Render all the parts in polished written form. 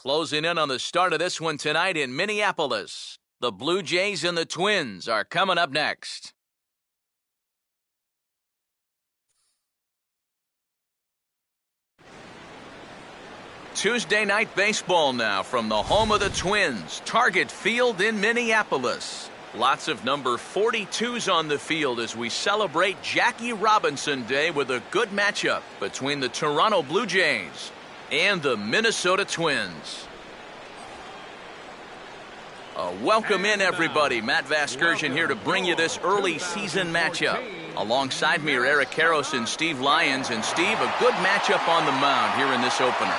Closing in on the start of this one tonight in Minneapolis. The Blue Jays and the Twins are coming up next. Tuesday night baseball now from the home of the Twins, Target Field in Minneapolis. Lots of number 42s on the field as we celebrate Jackie Robinson Day with a good matchup between the Toronto Blue Jays and the Minnesota Twins. Welcome in, everybody. Matt Vasgersian here to bring you this early season matchup. Alongside me are Eric Karros and Steve Lyons. And Steve, a good matchup on the mound here in this opener.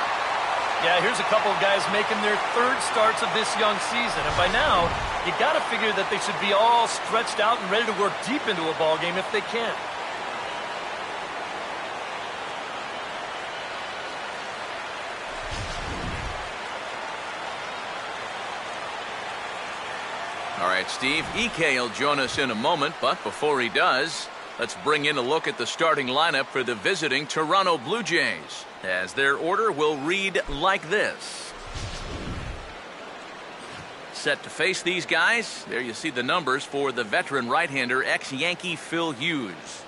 Yeah, here's a couple of guys making their third starts of this young season. And by now, you got to figure that they should be all stretched out and ready to work deep into a ball game if they can. All right, Steve, EK will join us in a moment, but before he does, let's bring in a look at the starting lineup for the visiting Toronto Blue Jays, as their order will read like this. Set to face these guys, there you see the numbers for the veteran right-hander, ex-Yankee Phil Hughes.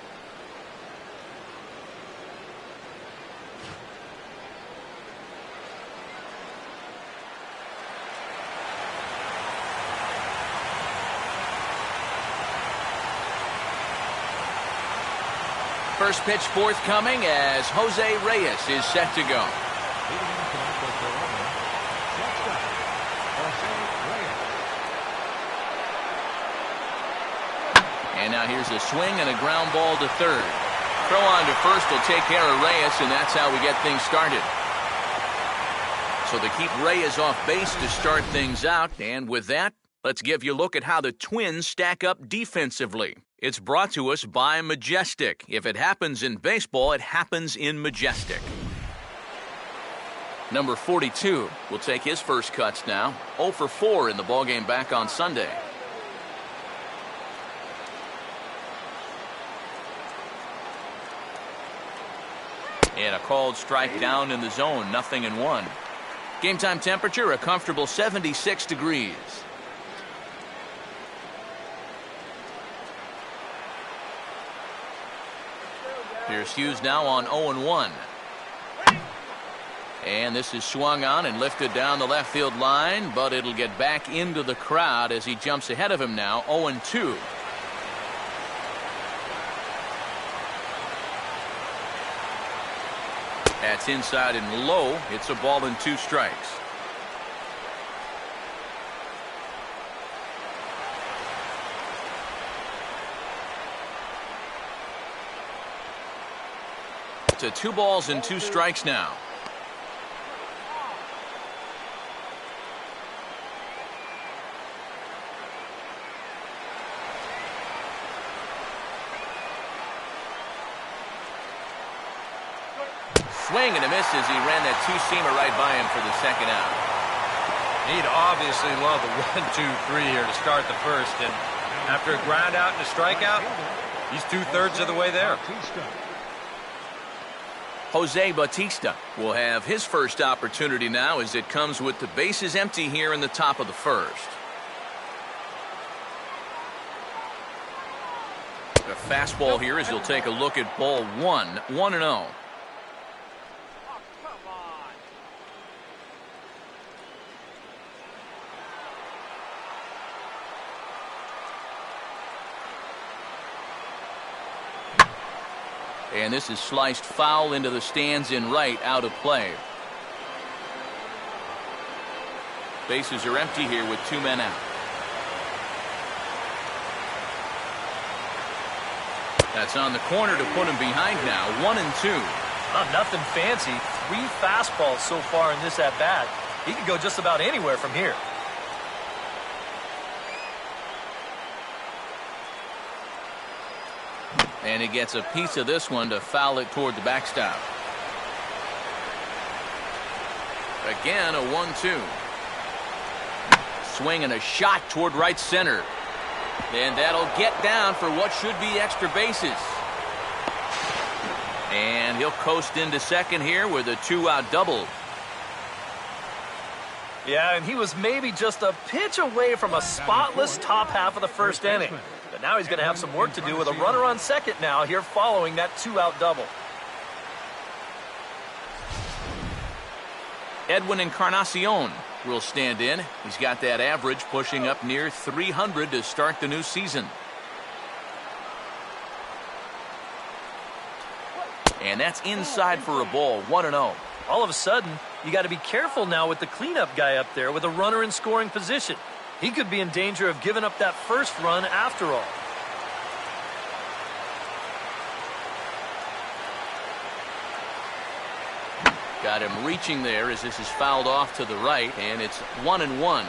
First pitch forthcoming as Jose Reyes is set to go. And now here's a swing and a ground ball to third. Throw on to first will take care of Reyes, and that's how we get things started. So they keep Reyes off base to start things out, and with that, let's give you a look at how the Twins stack up defensively. It's brought to us by Majestic. If it happens in baseball, it happens in Majestic. Number 42 will take his first cuts now. 0 for 4 in the ballgame back on Sunday. And a called strike down in the zone, 0-1. Game time temperature, a comfortable 76 degrees. Here's Hughes now on 0-1. And this is swung on and lifted down the left field line, but it'll get back into the crowd as he jumps ahead of him now, 0-2. That's inside and low. It's a ball and 2 strikes. To 2 balls and 2 strikes now. Swing and a miss as he ran that 2-seamer right by him for the second out. He'd obviously love a 1-2-3 here to start the first, and after a ground out and a strikeout, he's 2/3 of the way there. Jose Bautista will have his first opportunity now as it comes with the bases empty here in the top of the first. A fastball here as he'll take a look at ball 1, 1-0. And this is sliced foul into the stands in right, out of play. Bases are empty here with 2 men out. That's on the corner to put him behind now, 1-2. Oh, nothing fancy. 3 fastballs so far in this at-bat. He could go just about anywhere from here. And he gets a piece of this one to foul it toward the backstop. Again, a 1-2. Swing and a shot toward right center. And that'll get down for what should be extra bases. And he'll coast into second here with a 2-out double. Yeah, and he was maybe just a pitch away from a spotless top half of the first inning. But now he's going to have some work to do with a runner on second now here following that two-out double. Edwin Encarnacion will stand in. He's got that average pushing up near 300 to start the new season. And that's inside for a ball, 1-0. All of a sudden, you got to be careful now with the cleanup guy up there with a runner in scoring position. He could be in danger of giving up that first run after all. Got him reaching there as this is fouled off to the right, and it's 1-1.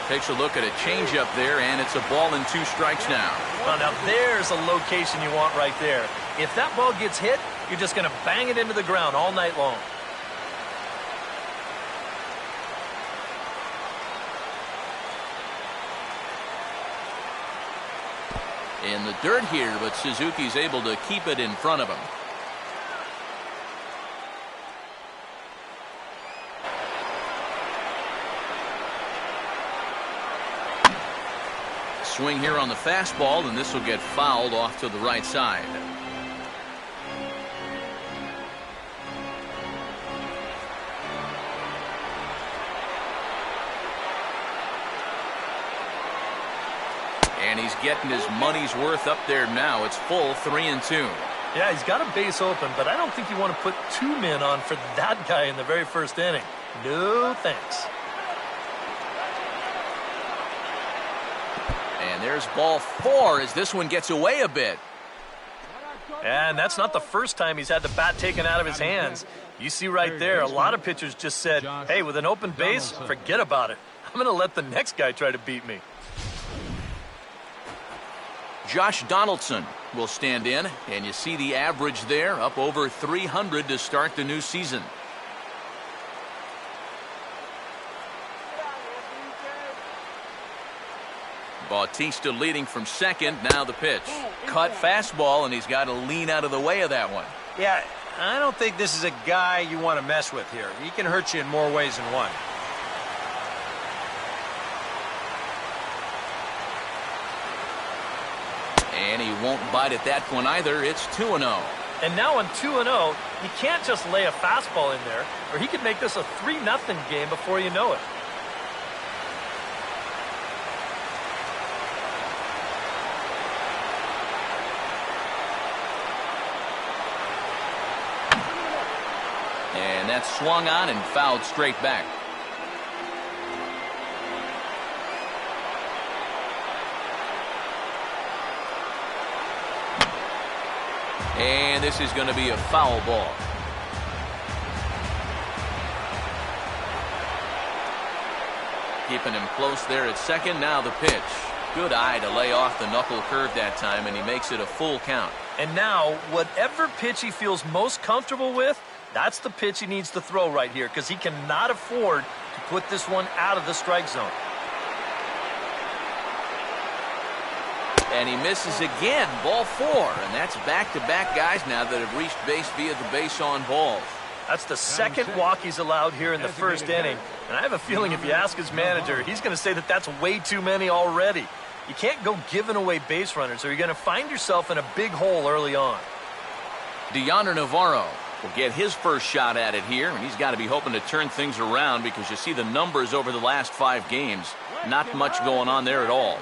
Takes a look at a changeup there, and it's a ball and 2 strikes now. Well, now there's a location you want right there. If that ball gets hit, you're just going to bang it into the ground all night long. In the dirt here, but Suzuki's able to keep it in front of him. Swing here on the fastball, and this will get fouled off to the right side. And he's getting his money's worth up there now. It's full 3-2. Yeah, he's got a base open, but I don't think you want to put 2 men on for that guy in the very first inning. No thanks. And there's ball 4 as this one gets away a bit. And that's not the first time he's had the bat taken out of his hands. You see right there, a lot of pitchers just said, hey, with an open base, forget about it. I'm going to let the next guy try to beat me. Josh Donaldson will stand in, and you see the average there, up over 300 to start the new season. Bautista leading from second. Now the pitch. Cut fastball, and he's got to lean out of the way of that one. Yeah, I don't think this is a guy you want to mess with here. He can hurt you in more ways than one. And he won't bite at that one either. It's 2-0. And now on 2-0, you can't just lay a fastball in there, or he could make this a 3-0 game before you know it. And that's swung on and fouled straight back. And this is going to be a foul ball. Keeping him close there at second. Now the pitch. Good eye to lay off the knuckle curve that time, and he makes it a full count. And now, whatever pitch he feels most comfortable with, that's the pitch he needs to throw right here, because he cannot afford to put this one out of the strike zone. And he misses again, ball 4. And that's back-to-back guys now that have reached base via the base on balls. That's the second walk he's allowed here in the first inning. And I have a feeling if you ask his manager, he's going to say that that's way too many already. You can't go giving away base runners, or you're going to find yourself in a big hole early on. Deonder Navarro will get his first shot at it here, and he's got to be hoping to turn things around because you see the numbers over the last 5 games. Not much going on there at all.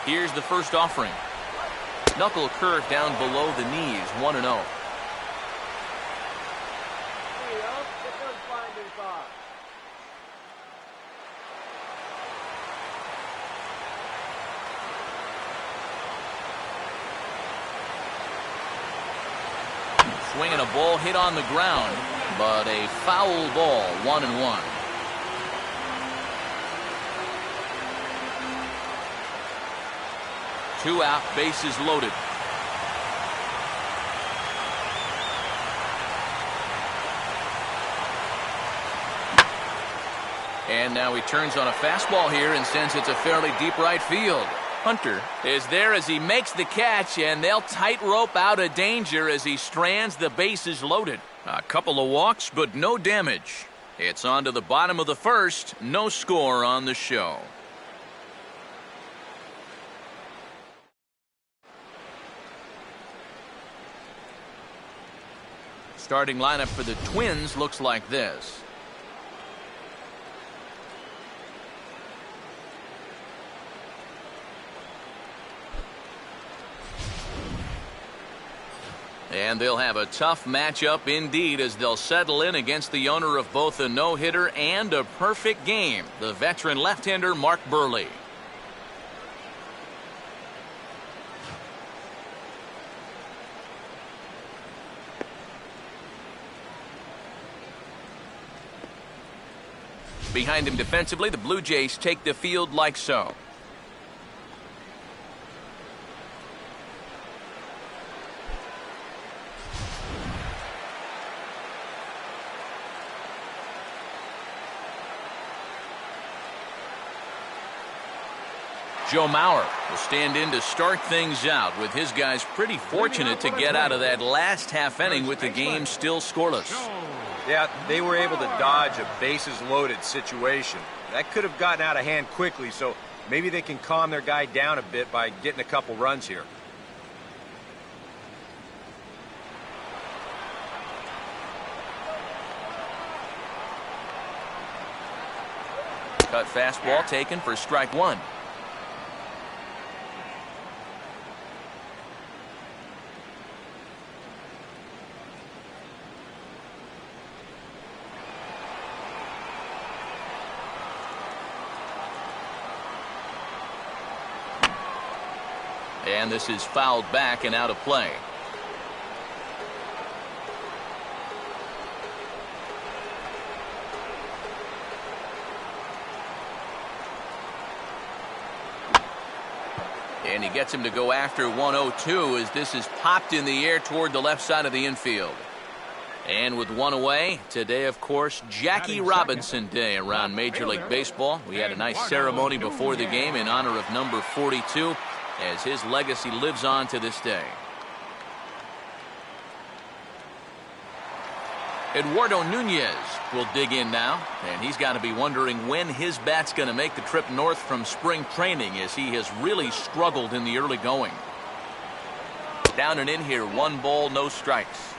Here's the first offering. Knuckle curve down below the knees, 1-0. Swinging a ball hit on the ground, but a foul ball, 1-1. Two out, bases loaded. And now he turns on a fastball here and sends it to fairly deep right field. Hunter is there as he makes the catch, and they'll tightrope out of danger as he strands the bases loaded. A couple of walks, but no damage. It's on to the bottom of the first. No score on the show. Starting lineup for the Twins looks like this. And they'll have a tough matchup indeed as they'll settle in against the owner of both a no-hitter and a perfect game, the veteran left-hander Mark Buehrle. Behind him defensively, the Blue Jays take the field like so. Joe Mauer will stand in to start things out, with his guys pretty fortunate to get out of that last half inning with the game still scoreless. Yeah, they were able to dodge a bases-loaded situation. That could have gotten out of hand quickly, so maybe they can calm their guy down a bit by getting a couple runs here. Cut fastball taken for strike one. And this is fouled back and out of play. And he gets him to go after 1-0-2 as this is popped in the air toward the left side of the infield. And with one away, today, of course, Jackie Robinson Day around Major League Baseball. We had a nice ceremony before the game in honor of number 42 as his legacy lives on to this day. Eduardo Nunez will dig in now, and he's got to be wondering when his bat's going to make the trip north from spring training, as he has really struggled in the early going. Down and in here, 1 ball, no strikes.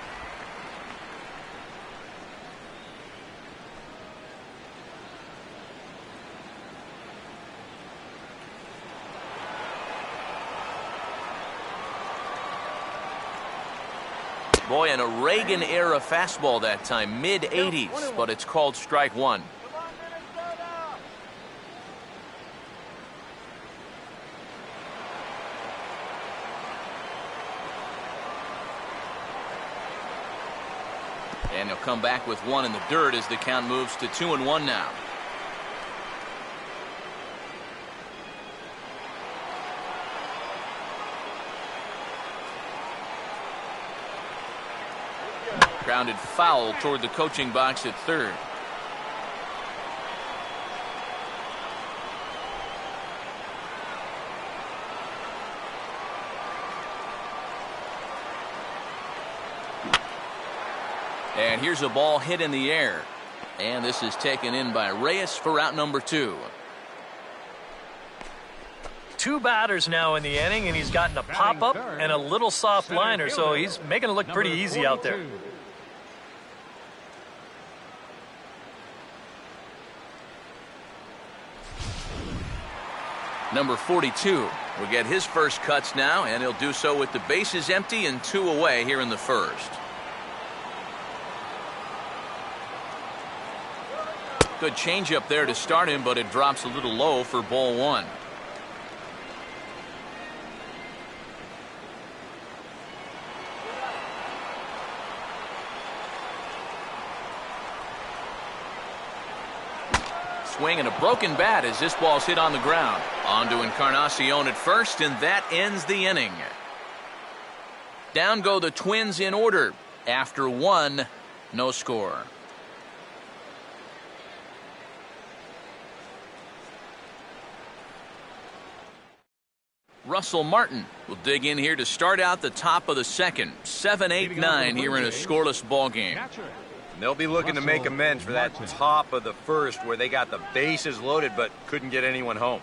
Boy, and a Reagan-era fastball that time, mid-80s, but it's called strike one. And he'll come back with one in the dirt as the count moves to 2-1 now. Grounded foul toward the coaching box at third. And here's a ball hit in the air. And this is taken in by Reyes for out number 2. 2 batters now in the inning, and he's gotten a pop-up and a little soft liner, so he's making it look pretty easy out there. Number 42 will get his first cuts now, and he'll do so with the bases empty and 2 away here in the first. Good changeup there to start him, but it drops a little low for ball 1. Swing and a broken bat as this ball's hit on the ground. On to Encarnacion at first, and that ends the inning. Down go the Twins in order. After 1, no score. Russell Martin will dig in here to start out the top of the second. 7-8-9 here in a scoreless ball game. They'll be looking to make amends for that top of the first where they got the bases loaded but couldn't get anyone home.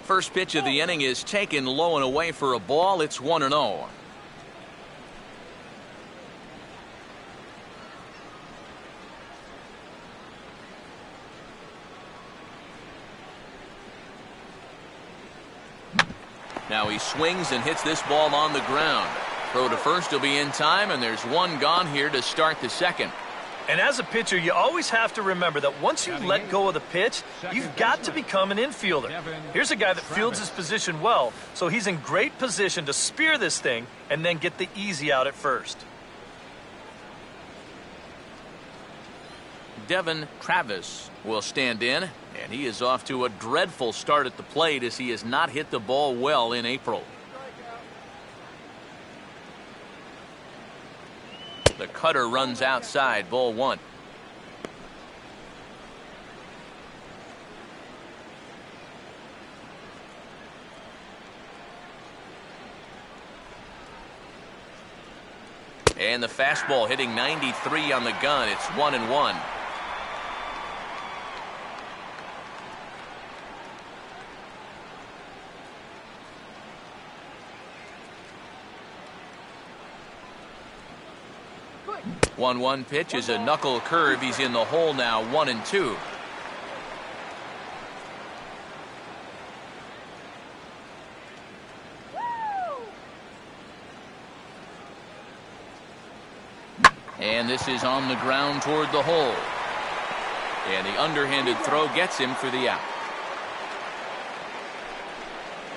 First pitch of the inning is taken low and away for a ball. It's 1-0. Now he swings and hits this ball on the ground. Throw to first will be in time, and there's one gone here to start the second. And as a pitcher, you always have to remember that once you let go of the pitch, you've got to become an infielder. Here's a guy that fields his position well, so he's in great position to spear this thing and then get the easy out at first. Devin Travis will stand in, and he is off to a dreadful start at the plate as he has not hit the ball well in April. The cutter runs outside, ball one. And the fastball hitting 93 on the gun. It's 1-1. One pitch is a knuckle curve. He's in the hole now, 1-2. And this is on the ground toward the hole. And the underhanded throw gets him for the out.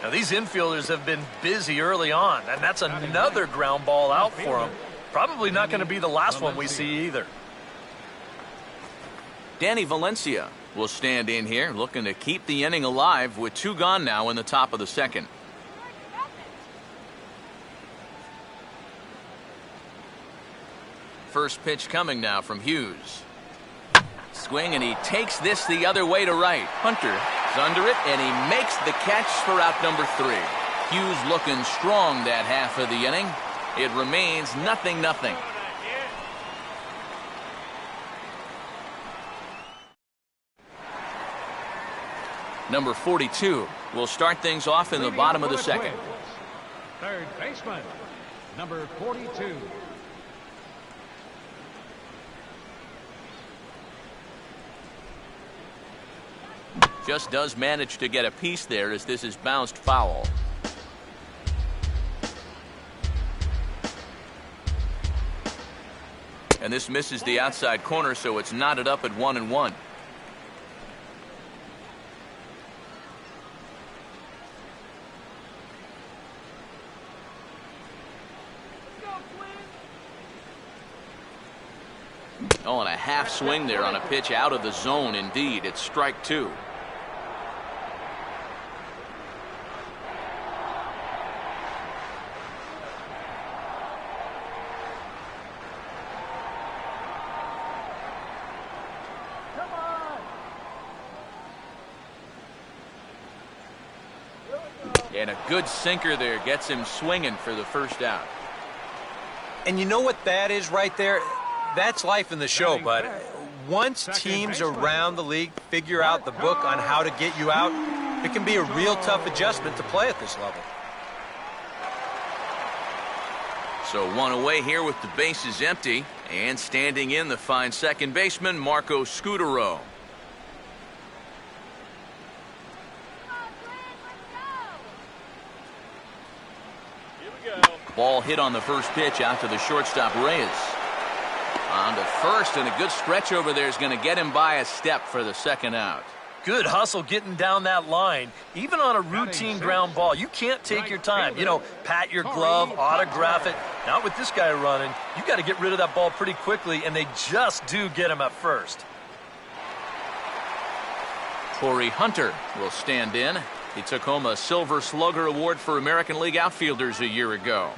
Now these infielders have been busy early on, and that's another ground ball out for them. Probably not going to be the last one we see either. Danny Valencia will stand in here looking to keep the inning alive with two gone now in the top of the second. First pitch coming now from Hughes. Swing, and he takes this the other way to right. Hunter is under it, and he makes the catch for out number 3. Hughes looking strong that half of the inning. It remains 0-0. Number 42 will start things off in the bottom of the second. Third baseman, number 42. Just does manage to get a piece there as this is bounced foul. And this misses the outside corner, so it's knotted up at 1-1. Oh, and a half swing there on a pitch out of the zone. Indeed, it's strike 2. And a good sinker there gets him swinging for the first out. And you know what that is right there? That's life in the show, bud. Once teams around the league figure out the book on how to get you out, it can be a real tough adjustment to play at this level. So one away here with the bases empty, and standing in the fine second baseman, Marco Scutaro. Ball hit on the first pitch out to the shortstop, Reyes. On to first, and a good stretch over there is going to get him by a step for the second out. Good hustle getting down that line. Even on a routine ground ball, you can't take your time. You know, pat your glove, autograph it. Not with this guy running. You got to get rid of that ball pretty quickly, and they just do get him at first. Torrey Hunter will stand in. He took home a Silver Slugger Award for American League outfielders a year ago.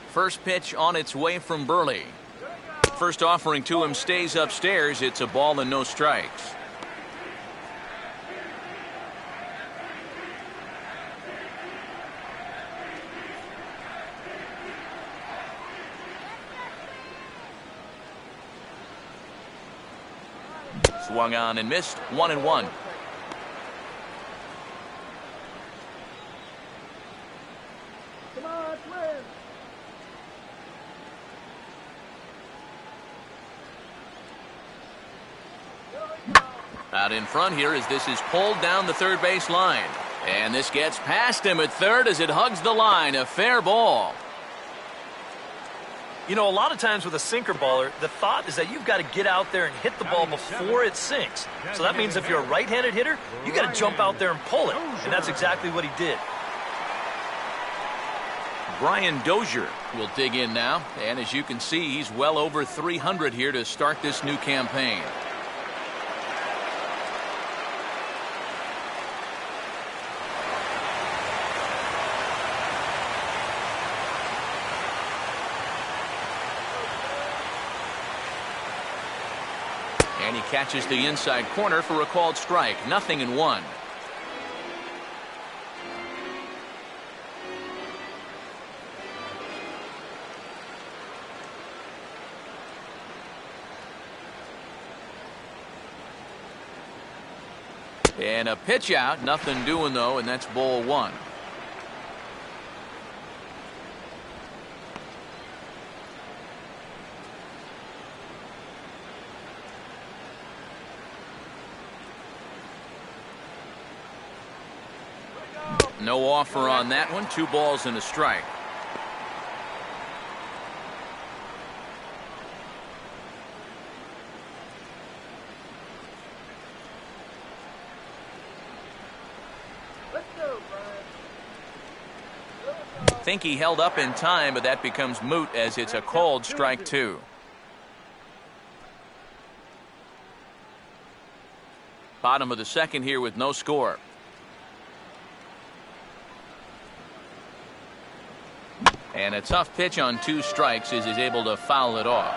First pitch on its way from Burley. First offering to him stays upstairs. It's a ball and no strikes. Swung on and missed. 1-1. Out in front here as this is pulled down the third base line. And this gets past him at third as it hugs the line. A fair ball. You know, a lot of times with a sinker baller, the thought is that you've got to get out there and hit the ball before it sinks. So that means if you're a right-handed hitter, you got to jump out there and pull it. And that's exactly what he did. Brian Dozier will dig in now. And as you can see, he's well over 300 here to start this new campaign. And he catches the inside corner for a called strike. 0-1. And a pitch out. Nothing doing though, and that's ball one. No offer on that one. 2 balls and a strike. Think he held up in time, but that becomes moot as it's a called strike 2. Bottom of the second here with no score. And a tough pitch on 2 strikes as he's able to foul it off.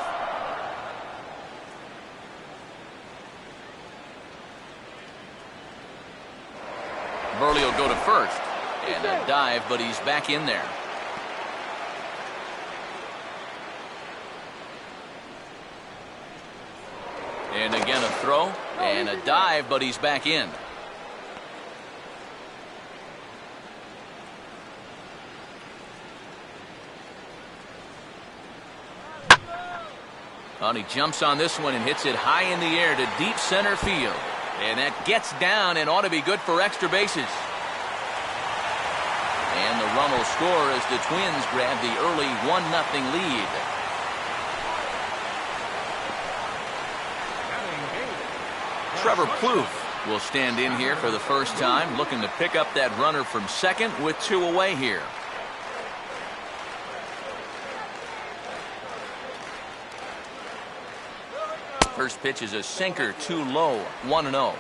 Burley will go to first. And a dive, but he's back in there. And again a throw. And a dive, but he's back in. Well, he jumps on this one and hits it high in the air to deep center field. And that gets down and ought to be good for extra bases. And the run will score as the Twins grab the early 1-0 lead. Trevor Plouffe will stand in here for the first time, looking to pick up that runner from second with 2 away here. First pitch is a sinker, too low. 1-0.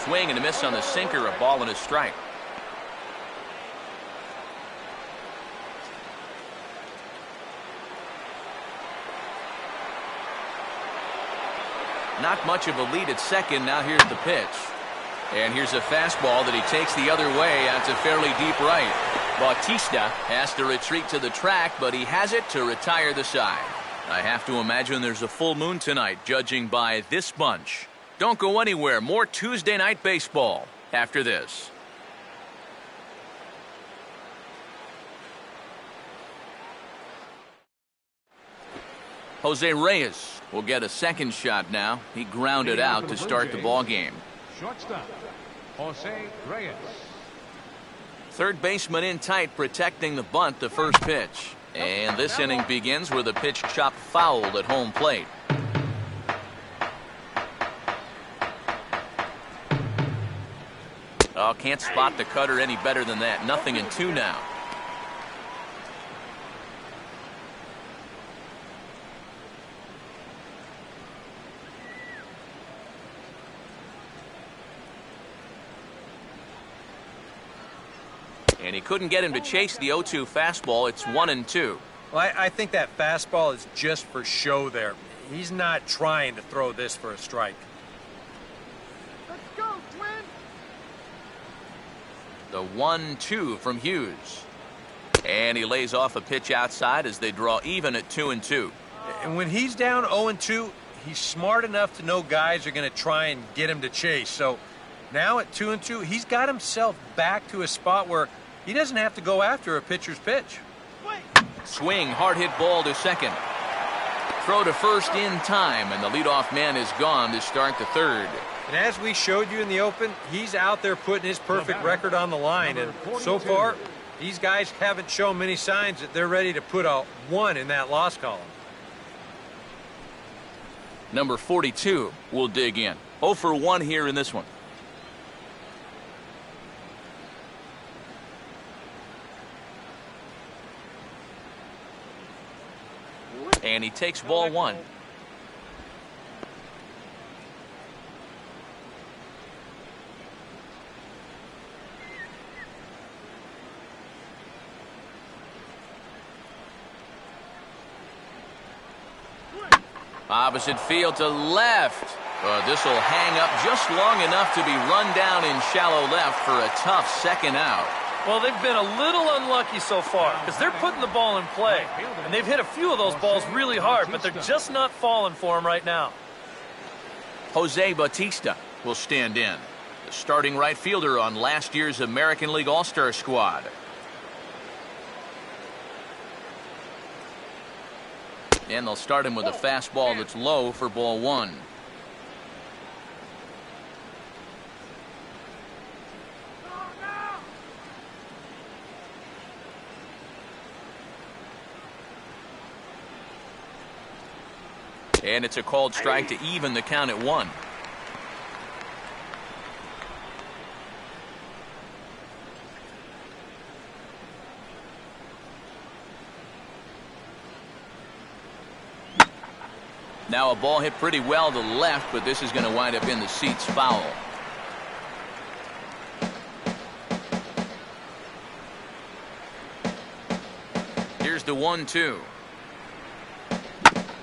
Swing and a miss on the sinker, a ball and a strike. Not much of a lead at second. Now here's the pitch. And here's a fastball that he takes the other way out to fairly deep right. Bautista has to retreat to the track, but he has it to retire the side. I have to imagine there's a full moon tonight, judging by this bunch. Don't go anywhere. More Tuesday night baseball after this. Jose Reyes will get a second shot now. He grounded out to start the ball game. Shortstop, Jose Reyes. Third baseman in tight, protecting the bunt the first pitch. And this inning begins with a pitch chopped foul at home plate. Oh, can't spot the cutter any better than that. 0-2 now. And he couldn't get him to chase the 0-2 fastball. It's 1-2. Well, I think that fastball is just for show there. He's not trying to throw this for a strike. Let's go, Twin! The 1-2 from Hughes. And he lays off a pitch outside as they draw even at 2-2. And when he's down 0-2, he's smart enough to know guys are going to try and get him to chase. So now at 2-2, he's got himself back to a spot where he doesn't have to go after a pitcher's pitch. Swing, hard hit ball to second. Throw to first in time, and the leadoff man is gone to start the third. And as we showed you in the open, he's out there putting his perfect record on the line. And so far, these guys haven't shown many signs that they're ready to put a 1 in that loss column. Number 42 will dig in. 0 for 1 here in this one. And he takes ball 1. Opposite field to left. This will hang up just long enough to be run down in shallow left for a tough second out. Well, they've been a little unlucky so far because they're putting the ball in play. And they've hit a few of those balls really hard, but they're just not falling for them right now. Jose Bautista will stand in, the starting right fielder on last year's American League All-Star squad. And they'll start him with a fastball that's low for ball 1. And it's a called strike to even the count at 1. Now a ball hit pretty well to left, but this is going to wind up in the seats foul. Here's the 1-2.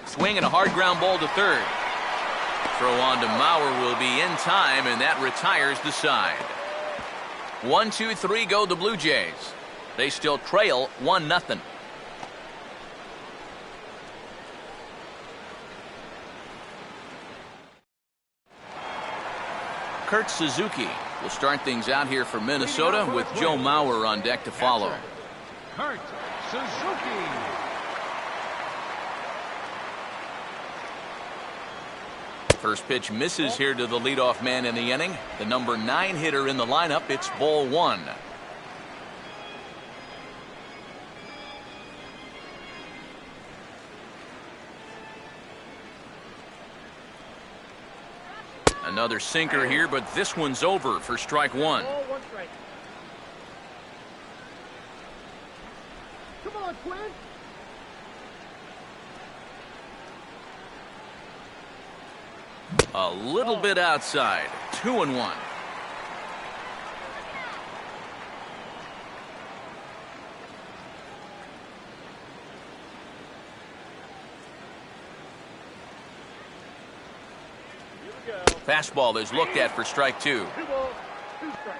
Swing and a hard ground ball to third. Throw on to Mauer will be in time, and that retires the side. 1-2-3 go the Blue Jays. They still trail 1-0. Kurt Suzuki will start things out here for Minnesota with Joe Mauer on deck to follow. Kurt Suzuki. First pitch misses here to the leadoff man in the inning. The number 9 hitter in the lineup. It's ball 1. Another sinker here, but this one's over for strike 1. Come on, Quinn. A little bit outside. 2-1. Fastball is looked at for strike 2. 2 balls, 2 strikes.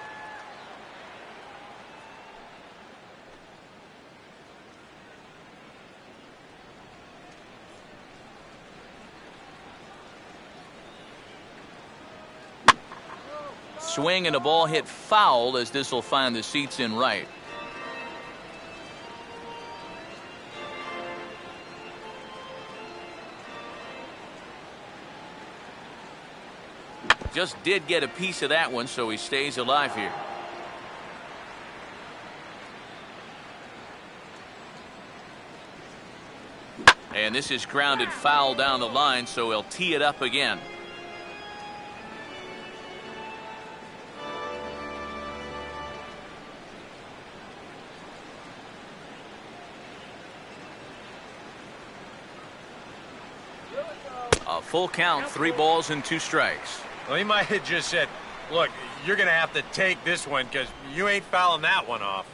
Swing and a ball hit foul as this will find the seats in right. Just did get a piece of that one, so he stays alive here. And this is grounded foul down the line, so he'll tee it up again. Full count, 3 balls and 2 strikes. Well, he might have just said, look, you're going to have to take this one because you ain't fouling that one off.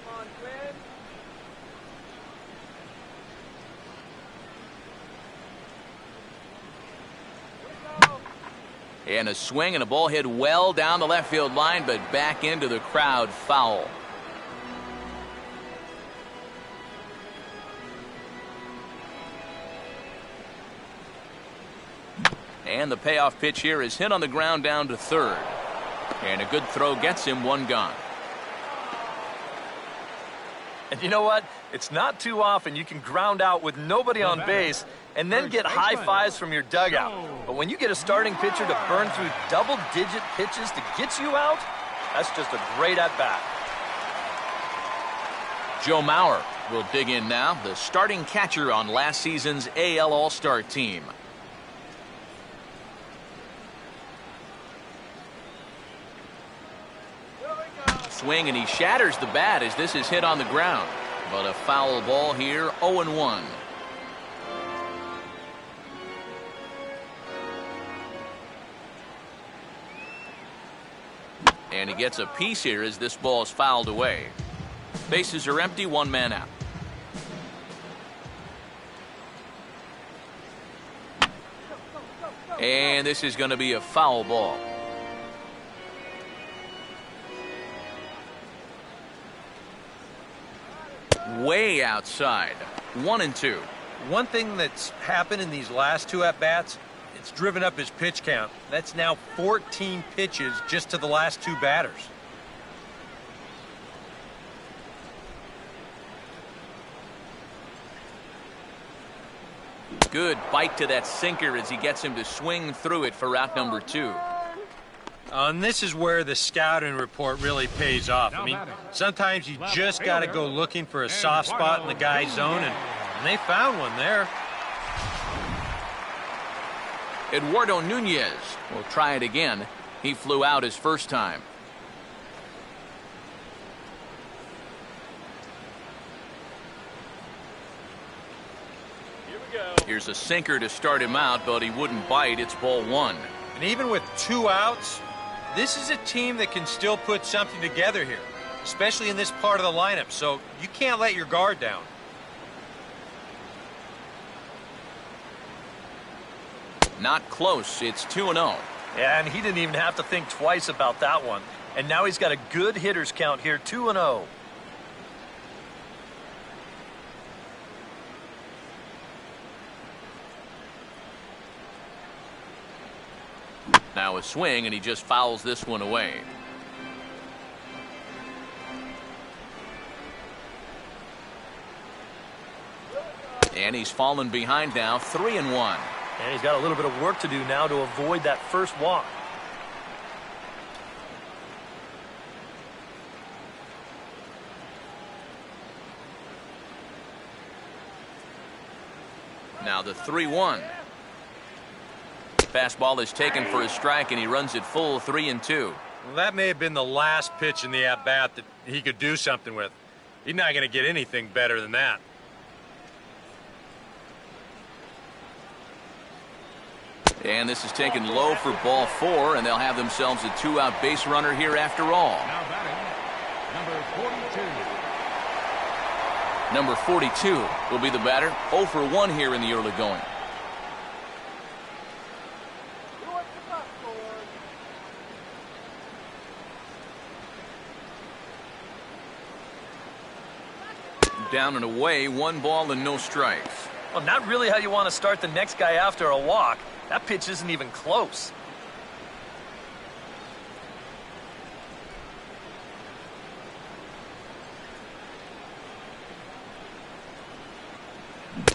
Come on, Quinn. And a swing and a ball hit well down the left field line, but back into the crowd, foul. And the payoff pitch here is hit on the ground down to third. And a good throw gets him 1 gone. And you know what? It's not too often you can ground out with nobody on base and then get high fives from your dugout. But when you get a starting pitcher to burn through double-digit pitches to get you out, that's just a great at-bat. Joe Mauer will dig in now, the starting catcher on last season's AL All-Star team. Swing, and he shatters the bat as this is hit on the ground. But a foul ball here, 0-1. And he gets a piece here as this ball is fouled away. Bases are empty, 1 man out. And this is going to be a foul ball. Way outside. 1-2. One thing that's happened in these last 2 at-bats, it's driven up his pitch count. That's now 14 pitches just to the last 2 batters. Good bite to that sinker as he gets him to swing through it for out number 2. And this is where the scouting report really pays off. I mean, sometimes you just got to go looking for a soft spot in the guy's zone, and they found one there. Eduardo Nunez will try it again. He flew out his first time. Here's a sinker to start him out, but he wouldn't bite. It's ball 1. And even with 2 outs, this is a team that can still put something together here, especially in this part of the lineup, so you can't let your guard down. Not close. It's 2-0. Yeah, and he didn't even have to think twice about that one. And now he's got a good hitters count here, 2-0. Now a swing, and he just fouls this one away. And he's fallen behind now, 3-1. And he's got a little bit of work to do now to avoid that first walk. Now the 3-1. Fastball is taken for a strike, and he runs it full, 3-2. Well, that may have been the last pitch in the at-bat that he could do something with. He's not going to get anything better than that. And this is taken low for ball 4, and they'll have themselves a 2-out base runner here after all. Now batting, Number number 42. 42 will be the batter. 0 for 1 here in the early going. Who wants the buck, Lord? Down and away, 1 ball and no strikes. Well, not really how you want to start the next guy after a walk. That pitch isn't even close.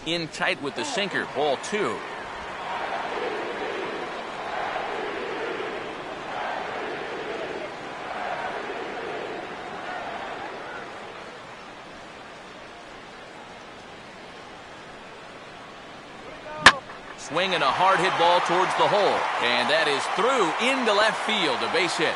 In tight with the sinker, ball 2. Swinging a hard hit ball towards the hole, and that is through into left field, a base hit.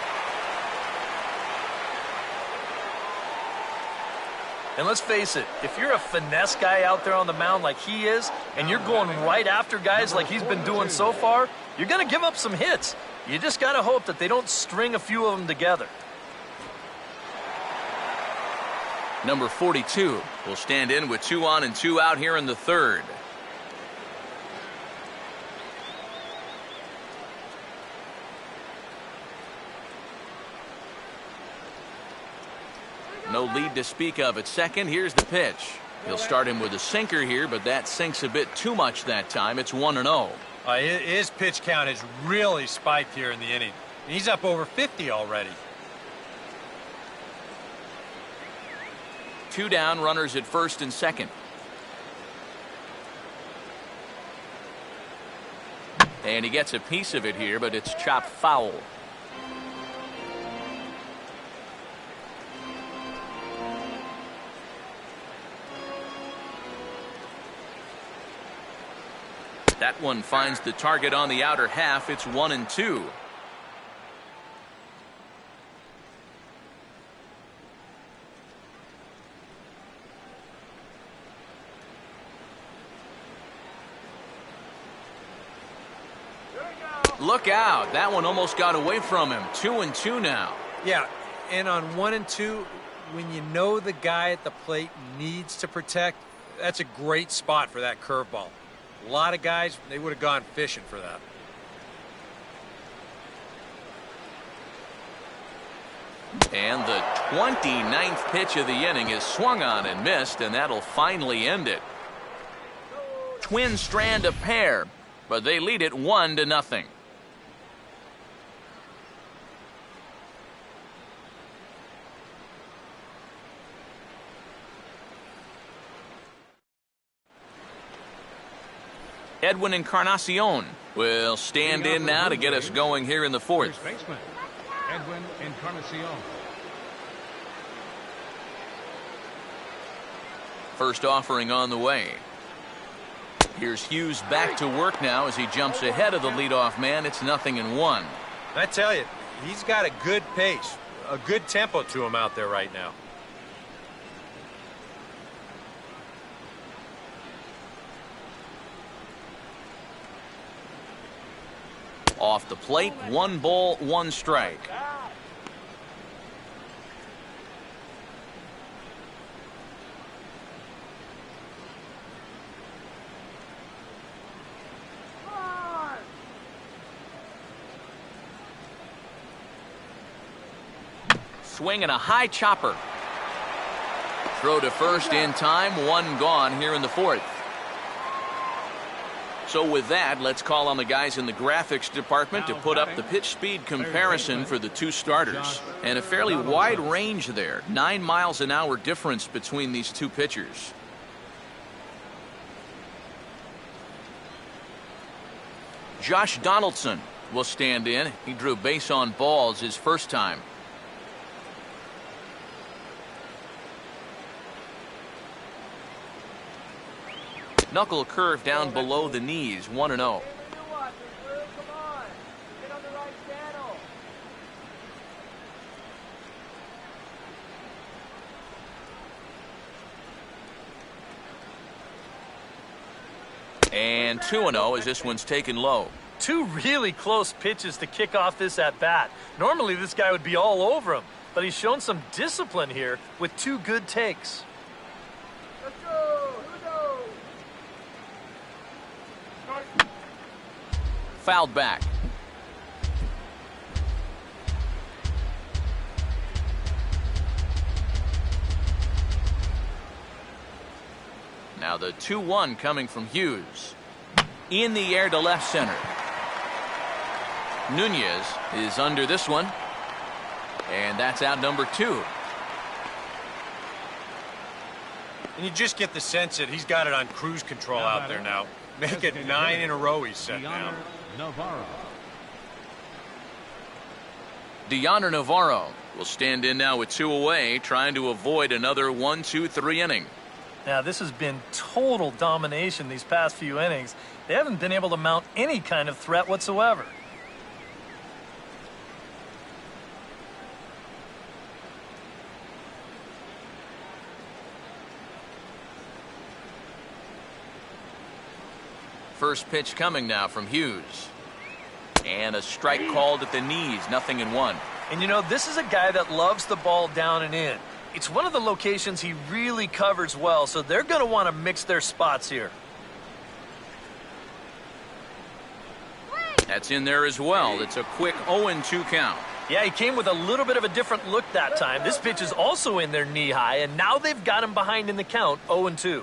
And let's face it, if you're a finesse guy out there on the mound like he is, and you're going right after guys like he's been doing so far, you're going to give up some hits. You just got to hope that they don't string a few of them together. Number 42 will stand in with 2 on and 2 out here in the third. No lead to speak of at second. Here's the pitch. He'll start him with a sinker here, but that sinks a bit too much that time. It's 1-0. His pitch count has really spiked here in the inning. He's up over 50 already. 2 down, runners at first and second. And he gets a piece of it here, but it's chopped foul. That one finds the target on the outer half. It's 1-2. Look out. That one almost got away from him. 2-2 now. Yeah, and on 1-2, when you know the guy at the plate needs to protect, that's a great spot for that curveball. A lot of guys, they would have gone fishing for that. And the 29th pitch of the inning is swung on and missed, and that'll finally end it. Twins strand a pair, but they lead it 1-0. Edwin Encarnacion will stand in now to get us going here in the fourth. First baseman, Edwin Encarnacion. First offering on the way. Here's Hughes back to work now as he jumps ahead of the leadoff man. It's 0-1. I tell you, he's got a good pace, a good tempo to him out there right now. Off the plate, 1 ball, 1 strike. Swing and a high chopper. Throw to first in time, 1 gone here in the fourth. So with that, let's call on the guys in the graphics department to put up the pitch speed comparison for the 2 starters. And a fairly wide range there. 9 miles an hour difference between these 2 pitchers. Josh Donaldson will stand in. He drew base on balls his first time. Knuckle curve down below the knees, 1-0. And 2-0 as this one's taken low. 2 really close pitches to kick off this at-bat. Normally this guy would be all over him, but he's shown some discipline here with 2 good takes. Fouled back. Now the 2-1 coming from Hughes. In the air to left center. Nunez is under this one. And that's out number 2. And you just get the sense that he's got it on cruise control out there now. Make it 9 in a row he's set now. Navarro. Deoner Navarro will stand in now with 2 away, trying to avoid another 1-2-3 inning. Now, this has been total domination these past few innings. They haven't been able to mount any kind of threat whatsoever. first pitch coming now from Hughes. And a strike called at the knees, 0-1. And you know, this is a guy that loves the ball down and in. It's one of the locations he really covers well, so they're going to want to mix their spots here. That's in there as well. It's a quick 0-2 count. Yeah, he came with a little bit of a different look that time. This pitch is also in there knee-high, and now they've got him behind in the count, 0-2.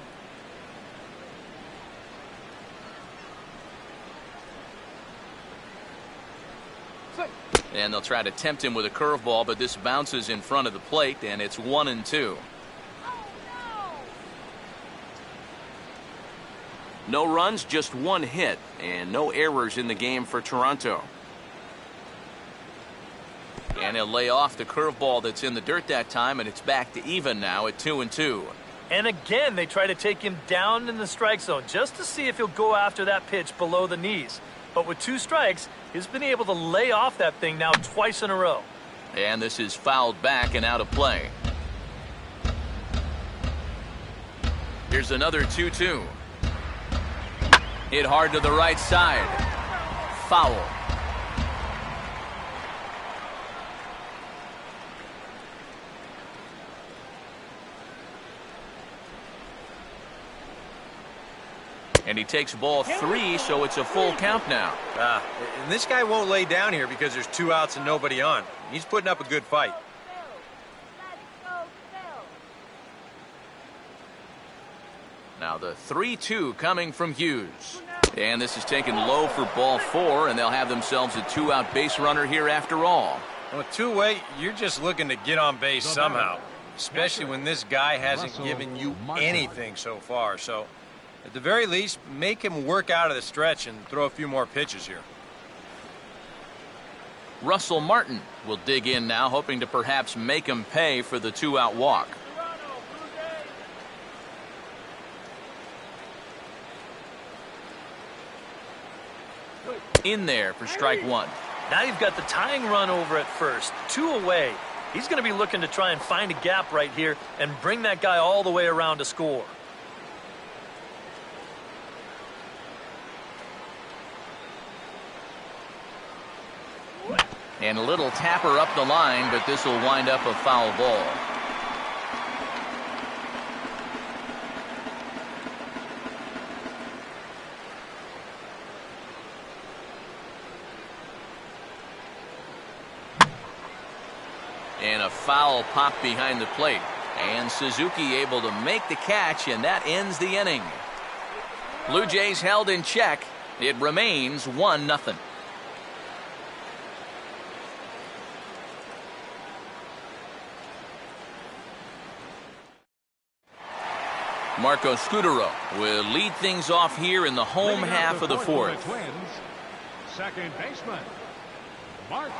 And they'll try to tempt him with a curveball, but this bounces in front of the plate, and it's 1-2. No runs, just one hit, and no errors in the game for Toronto. And he'll lay off the curveball that's in the dirt that time, and it's back to even now at 2-2. And again, they try to take him down in the strike zone just to see if he'll go after that pitch below the knees. But with 2 strikes, he's been able to lay off that thing now twice in a row. And this is fouled back and out of play. Here's another 2-2. Hit hard to the right side. Foul. And he takes ball 3, so it's a full count now. And this guy won't lay down here because there's 2 outs and nobody on. He's putting up a good fight. Now the 3-2 coming from Hughes. And this is taken low for ball 4, and they'll have themselves a 2-out base runner here after all. And with 2-way, you're just looking to get on base somehow, especially when this guy hasn't given you anything so far. So, at the very least, make him work out of the stretch and throw a few more pitches here. Russell Martin will dig in now, hoping to perhaps make him pay for the 2-out walk. In there for strike 1. Now you've got the tying run over at first, 2 away. He's going to be looking to try and find a gap right here and bring that guy all the way around to score. And a little tapper up the line, but this will wind up a foul ball. And a foul pop behind the plate. And Suzuki able to make the catch, and that ends the inning. Blue Jays held in check. It remains 1-0. Marco Scutaro will lead things off here in the home half of the 4th. Twins, second baseman, Marco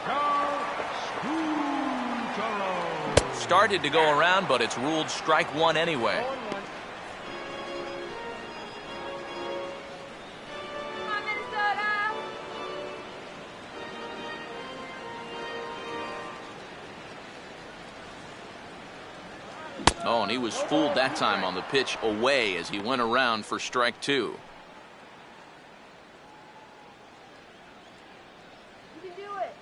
Scutaro. Started to go around, but it's ruled strike 1 anyway. Oh, and he was fooled that time on the pitch away as he went around for strike 2. You can do it.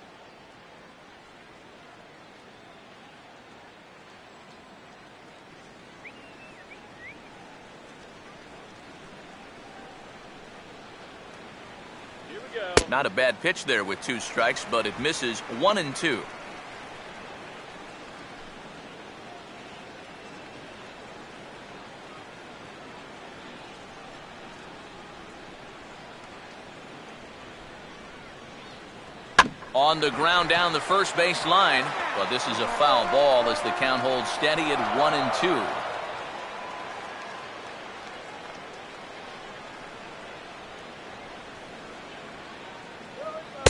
Here we go. Not a bad pitch there with 2 strikes, but it misses 1-2. On the ground down the first base line, but this is a foul ball as the count holds steady at 1-2.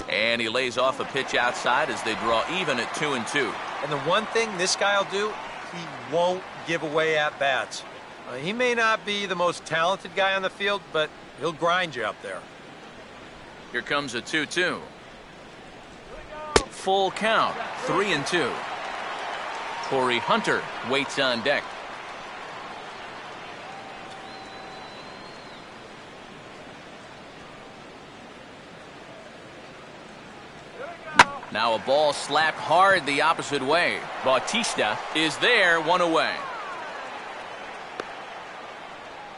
And he lays off a pitch outside as they draw even at 2-2. And the one thing this guy will do, he won't give away at-bats. He may not be the most talented guy on the field, but he'll grind you up there. Here comes a 2-2. Full count, 3-2. Corey Hunter waits on deck. Now a ball slapped hard the opposite way. Bautista is there, one away.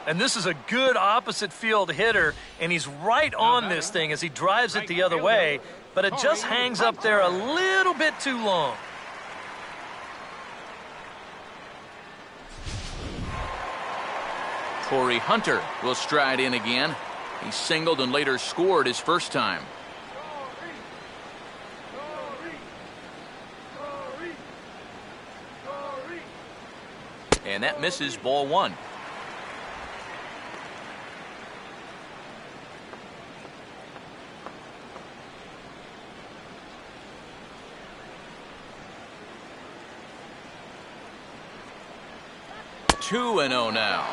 And this is a good opposite field hitter, and he's right on this thing as he drives it the other way, but it just hangs up there a little bit too long. Torii Hunter will stride in again. He singled and later scored his first time. And that misses, ball one. Two and 0 now.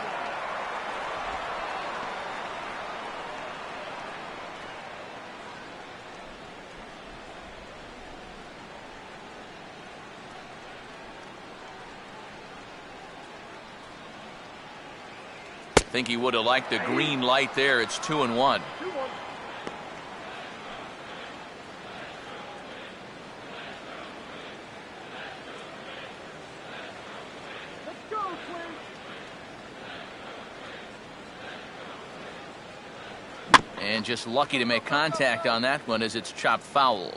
Think he would have liked the green light there. It's 2-1. Let's go, Twins. And just lucky to make contact on that one as it's chopped foul.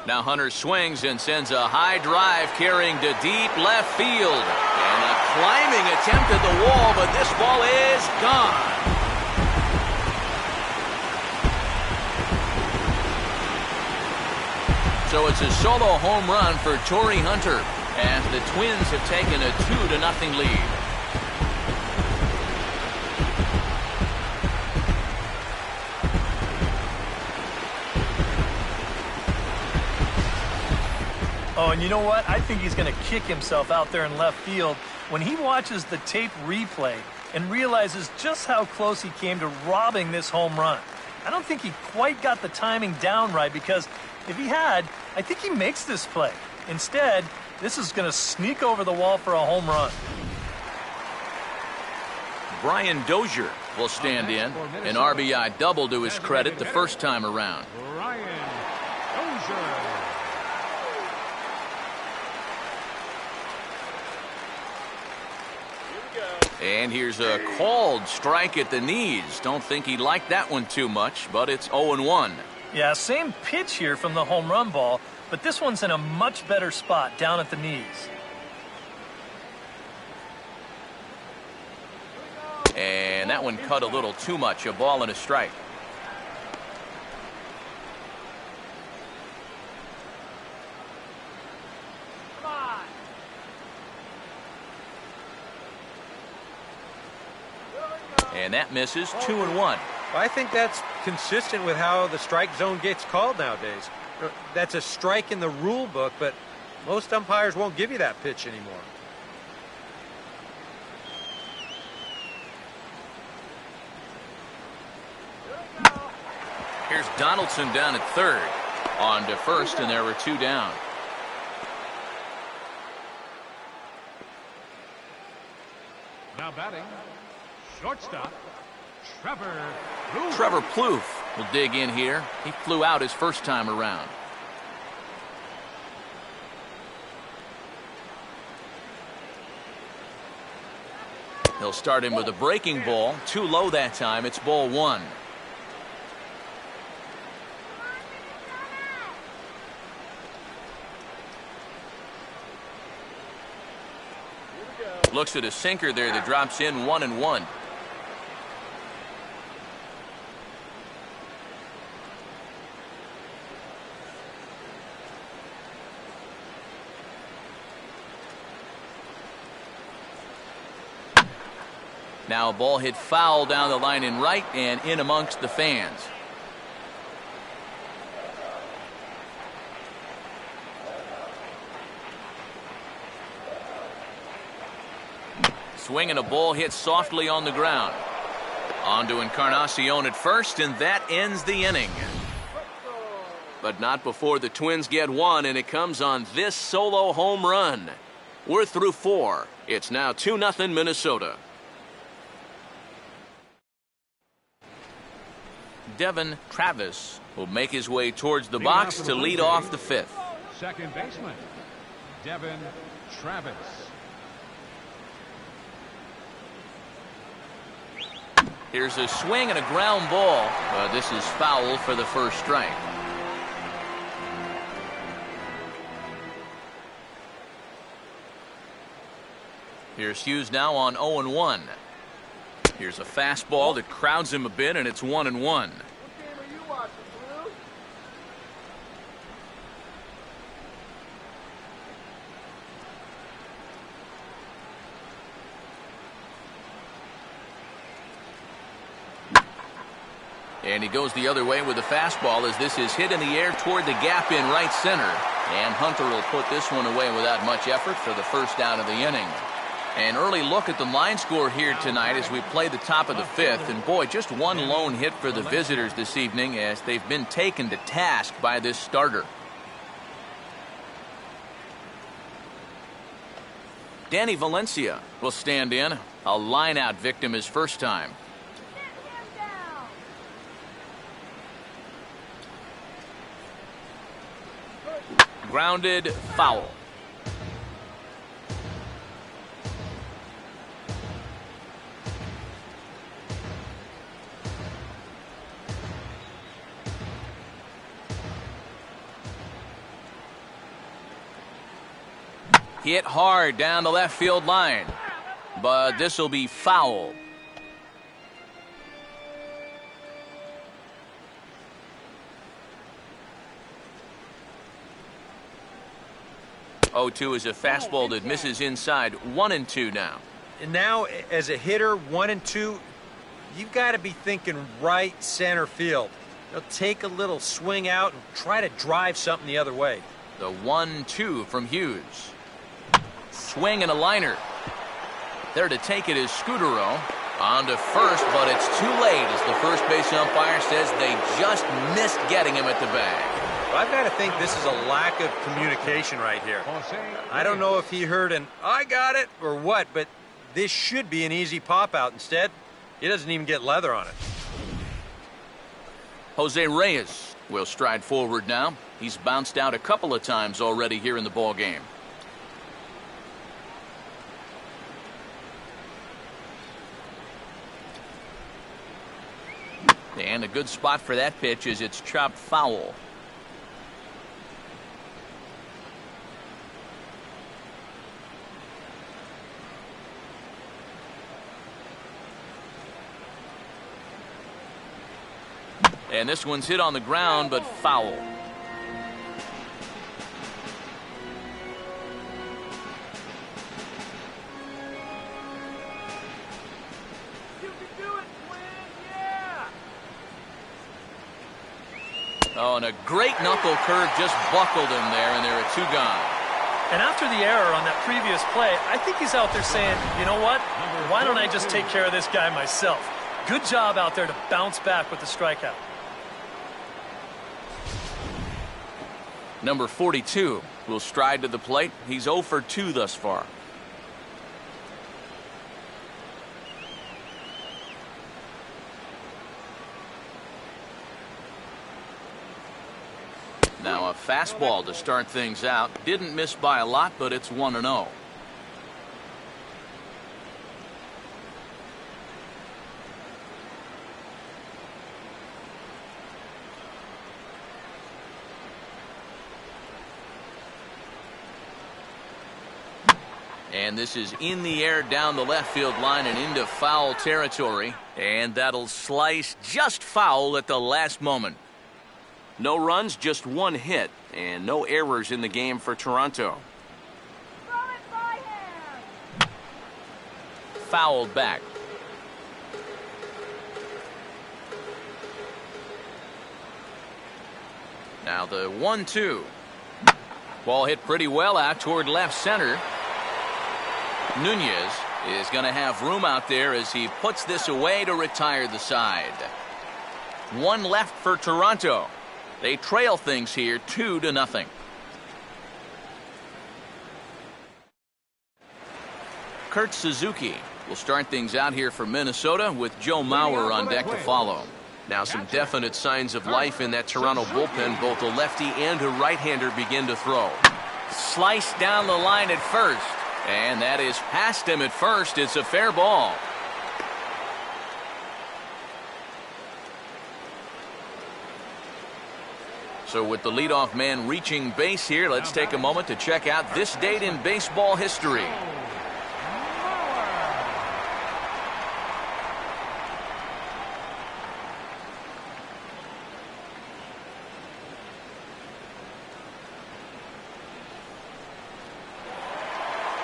Now Hunter swings and sends a high drive carrying to deep left field. And a climbing attempt at the wall, but this ball is gone. So it's a solo home run for Torii Hunter as the Twins have taken a 2-0 lead. Oh, and you know what? I think he's going to kick himself out there in left field when he watches the tape replay and realizes just how close he came to robbing this home run. I don't think he quite got the timing down right, because if he had, I think he makes this play. Instead, this is going to sneak over the wall for a home run. Brian Dozier will stand in. An RBI double to his credit the first time around. Brian Dozier. And here's a called strike at the knees. Don't think he liked that one too much, but it's 0-1. Yeah, same pitch here from the home run ball, but this one's in a much better spot down at the knees. And that one cut a little too much. A ball and a strike. And that misses, 2-1. Well, I think that's consistent with how the strike zone gets called nowadays. That's a strike in the rule book, but most umpires won't give you that pitch anymore. Here's Donaldson down at third. On to first, and there were two down. Now batting, shortstop, Trevor Plouffe. Trevor Plouffe will dig in here. He flew out his first time around. He'll start him with a breaking ball. Too low that time. It's ball one. Looks at a sinker there that drops in 1-1. Now a ball hit foul down the line in right and in amongst the fans. Swing and a ball hit softly on the ground. On to Encarnacion at first, and that ends the inning. But not before the Twins get one, and it comes on this solo home run. We're through 4. It's now 2-0 Minnesota. Devin Travis will make his way towards the box to lead off the fifth. Second baseman, Devin Travis. Here's a swing and a ground ball, but this is foul for the first strike. Here's Hughes now on 0-1. Here's a fastball that crowds him a bit, and it's 1-1. What game are you watching, Blue? And he goes the other way with a fastball as this is hit in the air toward the gap in right center. And Hunter will put this one away without much effort for the first out of the inning. An early look at the line score here tonight as we play the top of the fifth. And boy, just one lone hit for the visitors this evening as they've been taken to task by this starter. Danny Valencia will stand in. A line-out victim his first time. Grounded, foul. Hit hard down the left field line, but this will be foul. Oh-2 is a fastball that misses inside. 1-2 now. And now, as a hitter, 1-2, you've got to be thinking right center field. They'll take a little swing out and try to drive something the other way. The 1-2 from Hughes. Swing and a liner. There to take it is Scudero. On to first, but it's too late as the first base umpire says they just missed getting him at the bag. Well, I've got to think this is a lack of communication right here. I don't know if he heard an "I got it" or what, but this should be an easy pop out. Instead, he doesn't even get leather on it. Jose Reyes will stride forward now. He's bounced out a couple of times already here in the ball game. And a good spot for that pitch as it's chopped foul. And this one's hit on the ground, but foul. You can do it, Quinn! Yeah! Oh, and a great knuckle curve just buckled him there, and there are two gone. And after the error on that previous play, I think he's out there saying, you know what? Why don't I just take care of this guy myself? Good job out there to bounce back with the strikeout. Number 42 will stride to the plate. He's 0 for 2 thus far. Now a fastball to start things out. Didn't miss by a lot, but it's 1-0. And this is in the air down the left field line and into foul territory. And that'll slice just foul at the last moment. No runs, just one hit, and no errors in the game for Toronto. Throw it by hand! Fouled back. Now the 1-2. Ball hit pretty well out toward left center. Nunez is going to have room out there as he puts this away to retire the side. One left for Toronto. They trail things here 2-0. Kurt Suzuki will start things out here for Minnesota with Joe Mauer on deck to follow. Now some definite signs of life in that Toronto bullpen. Both a lefty and a right-hander begin to throw. Sliced down the line at first. And that is past him at first. It's a fair ball. So with the leadoff man reaching base here, let's take a moment to check out this date in baseball history.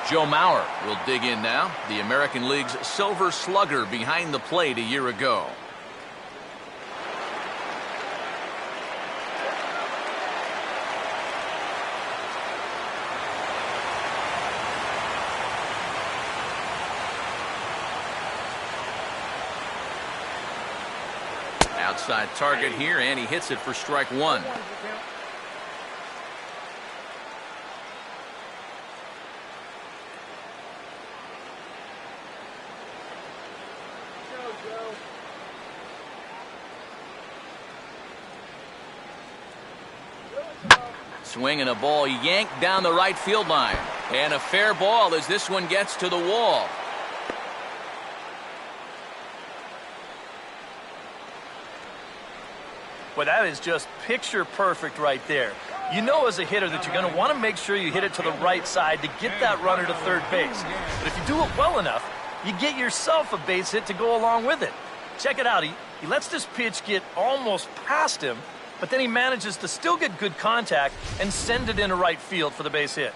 Joe Mauer will dig in now. The American League's Silver Slugger behind the plate a year ago. Outside target here, and he hits it for strike one. Swinging a ball yanked down the right field line. And a fair ball as this one gets to the wall. Well, that is just picture perfect right there. You know as a hitter that you're going to want to make sure you hit it to the right side to get that runner to third base. But if you do it well enough, you get yourself a base hit to go along with it. Check it out. He lets this pitch get almost past him, but then he manages to still get good contact and send it into right field for the base hit.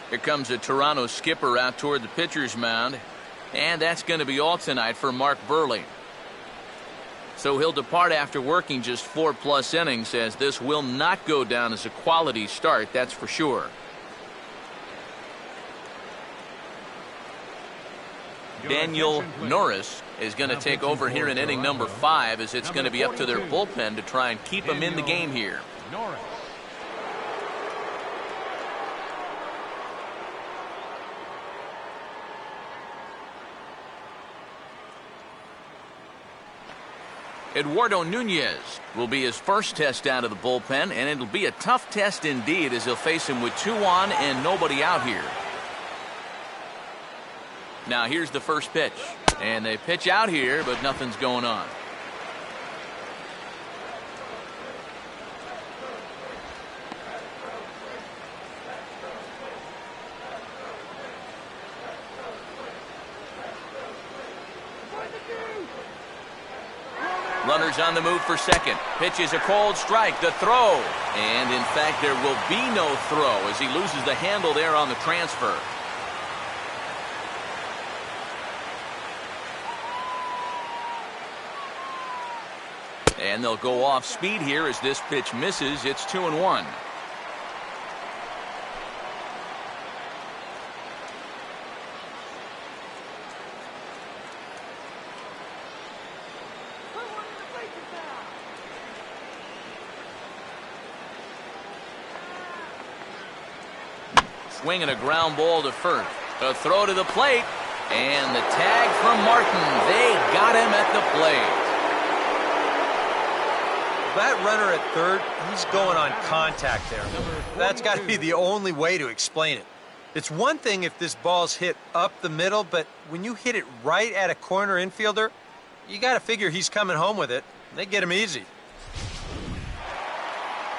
Here comes a Toronto skipper out toward the pitcher's mound. And that's going to be all tonight for Mark Buehrle. So he'll depart after working just 4+ innings, as this will not go down as a quality start, that's for sure. Daniel Norris is going to take over here in inning number 5, as it's going to be up to their bullpen to try and keep him in the game here. Norris. Eduardo Nunez will be his first test out of the bullpen, and it'll be a tough test indeed, as he'll face him with 2 on and nobody out here. Now here's the first pitch, and they pitch out here, but nothing's going on. Runners on the move for second. Pitch is a cold strike. The throw. And in fact, there will be no throw as he loses the handle there on the transfer. And they'll go off speed here as this pitch misses. It's 2-1. Swinging a ground ball to first. A throw to the plate. And the tag from Martin. They got him at the plate. That runner at third, he's going on contact there. That's got to be the only way to explain it. It's one thing if this ball's hit up the middle, but when you hit it right at a corner infielder, you got to figure he's coming home with it. They get him easy.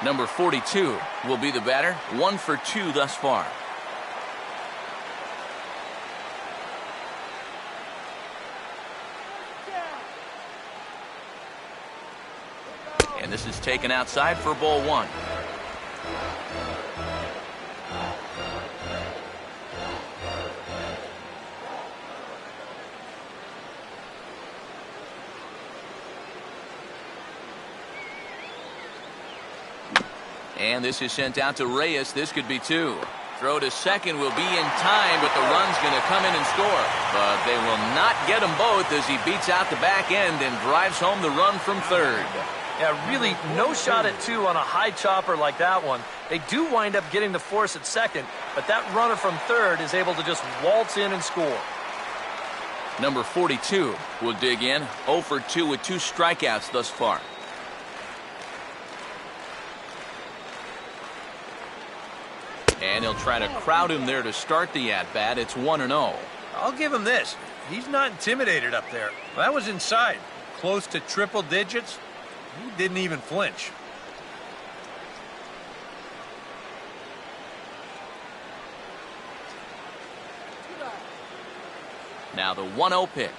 Number 42 will be the batter. 1 for 2 thus far. And this is taken outside for ball 1. And this is sent out to Reyes. This could be 2. Throw to second will be in time, but the run's going to come in and score. But they will not get them both as he beats out the back end and drives home the run from third. Yeah, really no shot at 2 on a high chopper like that one. They do wind up getting the force at second, but that runner from third is able to just waltz in and score. Number 42 will dig in. 0 for 2 with 2 strikeouts thus far. And he'll try to crowd him there to start the at-bat. It's 1-0. I'll give him this. He's not intimidated up there. Well, that was inside. Close to triple digits. He didn't even flinch. Now the 1-0 pitch.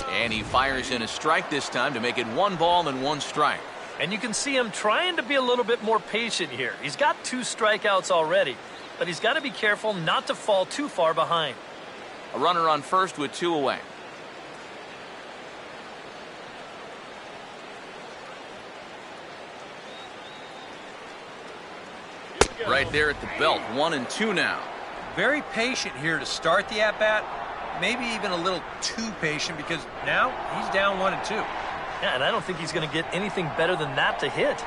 And he fires in a strike this time to make it 1 ball and 1 strike. And you can see him trying to be a little bit more patient here. He's got 2 strikeouts already, but he's got to be careful not to fall too far behind. A runner on first with 2 away. Right there at the belt. 1-2 now. Very patient here to start the at-bat. Maybe even a little too patient because now he's down 1-2. Yeah, and I don't think he's going to get anything better than that to hit.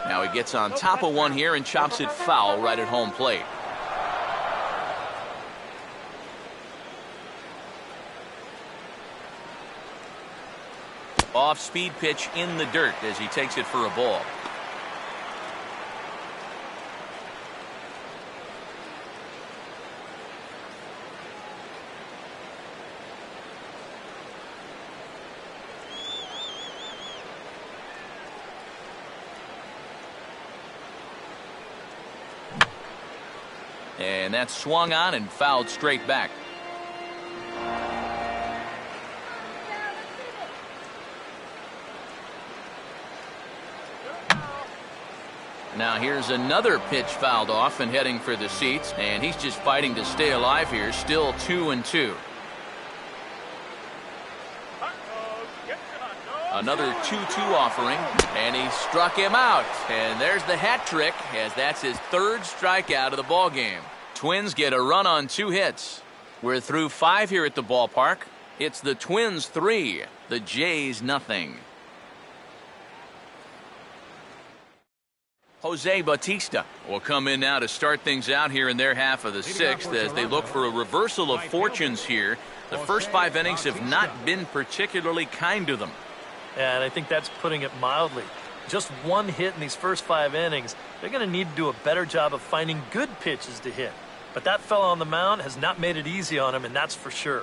Now he gets on top of one here and chops it foul right at home plate. Off-speed pitch in the dirt as he takes it for a ball. And that's swung on and fouled straight back. Now here's another pitch fouled off and heading for the seats, and he's just fighting to stay alive here. Still 2-2. Another 2-2 offering, and he struck him out. And there's the hat trick, as that's his 3rd strikeout of the ball game. Twins get a run on 2 hits. We're through 5 here at the ballpark. It's the Twins 3, the Jays nothing. Jose Bautista will come in now to start things out here in their half of the 6th as they look for a reversal of fortunes here. The first 5 innings have not been particularly kind to them. Yeah, and I think that's putting it mildly. Just 1 hit in these first 5 innings. They're going to need to do a better job of finding good pitches to hit. But that fella on the mound has not made it easy on him, and that's for sure.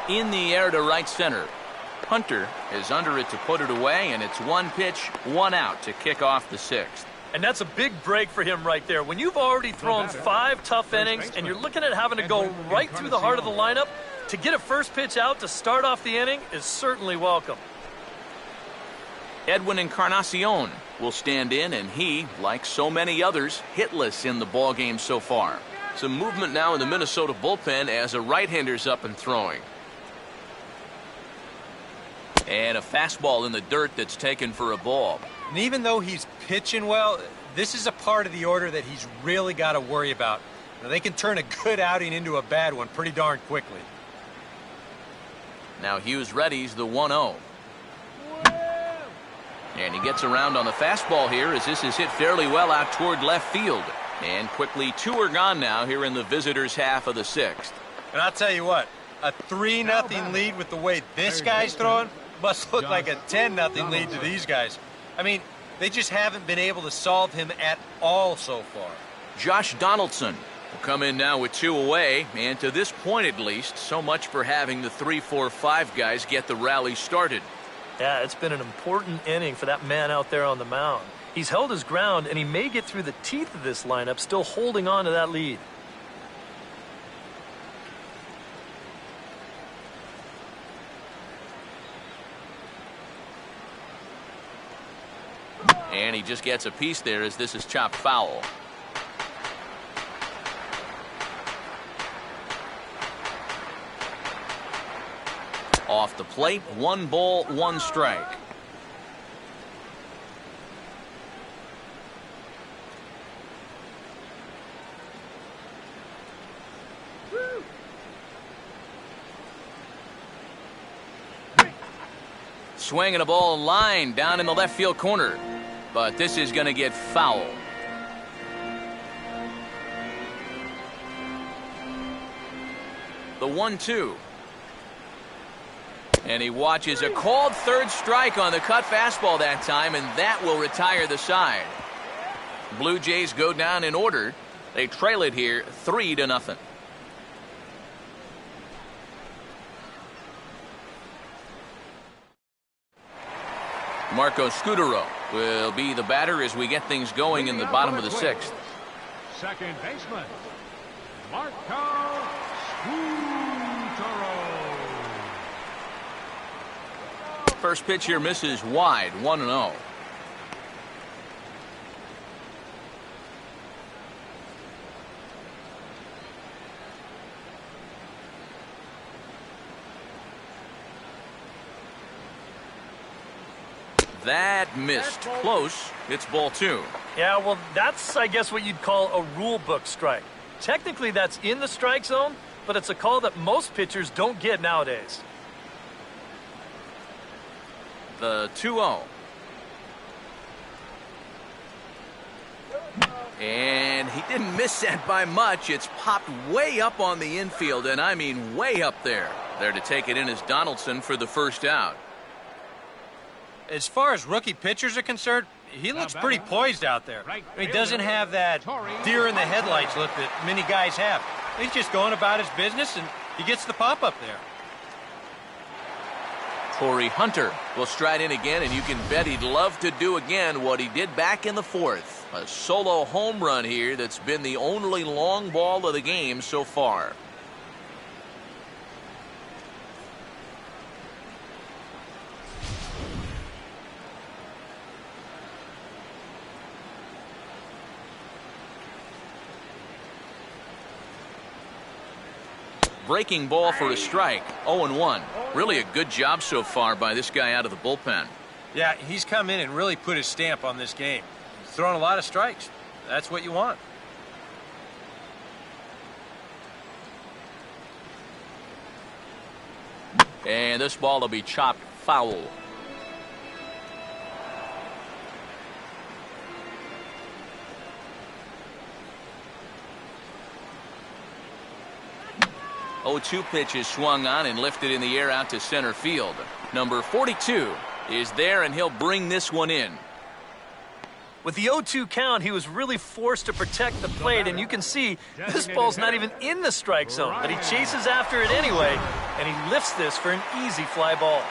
In the air to right center. Hunter is under it to put it away, and it's 1 pitch, 1 out to kick off the 6th. And that's a big break for him right there. When you've already thrown 5 tough innings and you're looking at having to go right through the heart of the lineup, to get a first pitch out to start off the inning is certainly welcome. Edwin Encarnacion will stand in, and he, like so many others, hitless in the ballgame so far. Some movement now in the Minnesota bullpen as a right-hander's up and throwing. And a fastball in the dirt that's taken for a ball. And even though he's pitching well, this is a part of the order that he's really got to worry about. Now, they can turn a good outing into a bad one pretty darn quickly. Now Hughes readies the 1-0. And he gets around on the fastball here as this is hit fairly well out toward left field. And quickly 2 are gone now here in the visitors' half of the 6th. And I'll tell you what, a 3-0 lead with the way this guy's throwing must look like a 10-0 lead to these guys. I mean, they just haven't been able to solve him at all so far. Josh Donaldson will come in now with 2 away, and to this point at least, so much for having the 3-4-5 guys get the rally started. Yeah, it's been an important inning for that man out there on the mound. He's held his ground, and he may get through the teeth of this lineup, still holding on to that lead. And he just gets a piece there as this is chopped foul. Off the plate, 1 ball, 1 strike. swing and a ball line down in the left field corner. But this is going to get foul. The 1-2. And he watches a called third strike on the cut fastball that time, and that will retire the side. Blue Jays go down in order. They trail it here 3-0. Marco Scutaro will be the batter as we get things going in the bottom of the 6th. Second baseman, Marco Scutaro. First pitch here misses wide, 1-0. That missed. Close. It's ball 2. Yeah, well, that's, I guess, what you'd call a rule book strike. Technically, that's in the strike zone, but it's a call that most pitchers don't get nowadays. The 2-0. And he didn't miss that by much. It's popped way up on the infield, and I mean way up there. There to take it in is Donaldson for the first out. As far as rookie pitchers are concerned, he looks pretty poised out there. He doesn't have that deer in the headlights look that many guys have. He's just going about his business, and he gets the pop up there. Torrey Hunter will stride in again, and you can bet he'd love to do again what he did back in the 4th. A solo home run here that's been the only long ball of the game so far. Breaking ball for a strike. 0-1. Really a good job so far by this guy out of the bullpen. Yeah, he's come in and really put his stamp on this game. He's thrown a lot of strikes. That's what you want. And this ball will be chopped foul. The 0-2 pitch is swung on and lifted in the air out to center field. Number 42 is there, and he'll bring this one in. With the 0-2 count, he was really forced to protect the plate, and you can see this ball's not even in the strike zone, but he chases after it anyway, and he lifts this for an easy fly ball.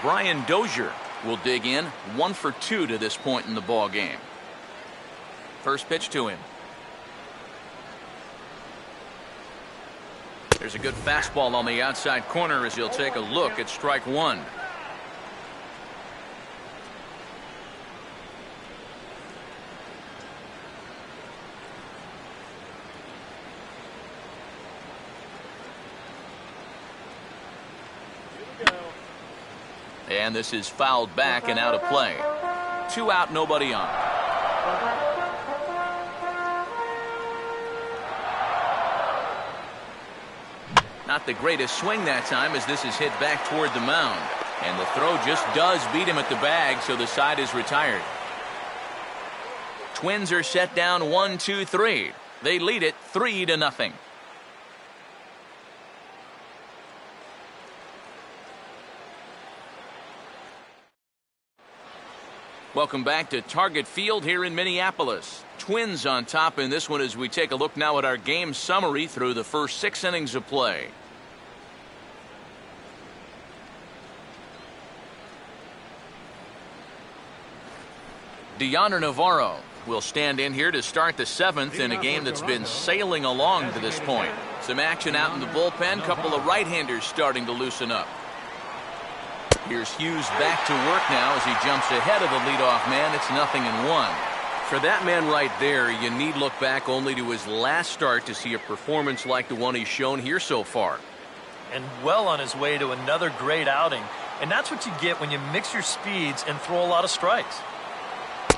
Brian Dozier will dig in, 1 for 2 to this point in the ball game. First pitch to him. There's a good fastball on the outside corner as he'll take a look at strike 1. And this is fouled back and out of play. 2 out, nobody on. Not the greatest swing that time as this is hit back toward the mound. And the throw just does beat him at the bag, so the side is retired. Twins are set down 1-2-3. They lead it 3-0. Welcome back to Target Field here in Minneapolis. Twins on top in this one as we take a look now at our game summary through the first 6 innings of play. Deoner Navarro will stand in here to start the 7th in a game that's been sailing along to this point. Some action out in the bullpen, couple of right-handers starting to loosen up. Here's Hughes back to work now as he jumps ahead of the leadoff man. It's 0-1. For that man right there, you need look back only to his last start to see a performance like the one he's shown here so far. And well on his way to another great outing. And that's what you get when you mix your speeds and throw a lot of strikes.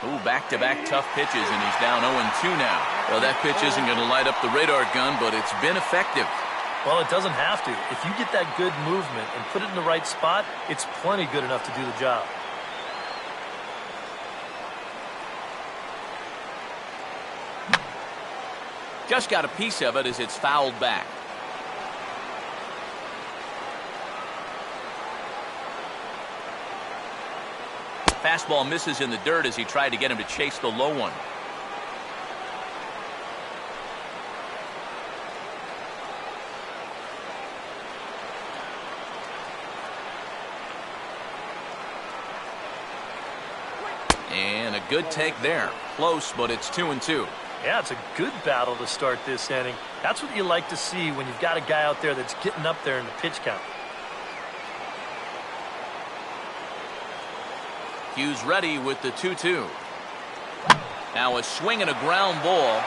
Ooh, back-to-back tough pitches, and he's down 0-2 now. Well, that pitch isn't going to light up the radar gun, but it's been effective. Well, it doesn't have to. If you get that good movement and put it in the right spot, it's plenty good enough to do the job. Just got a piece of it as it's fouled back. Fastball misses in the dirt as he tried to get him to chase the low one. And a good take there. Close, but it's 2-2. Yeah, it's a good battle to start this inning. That's what you like to see when you've got a guy out there that's getting up there in the pitch count. Hughes ready with the 2-2. Now a swing and a ground ball.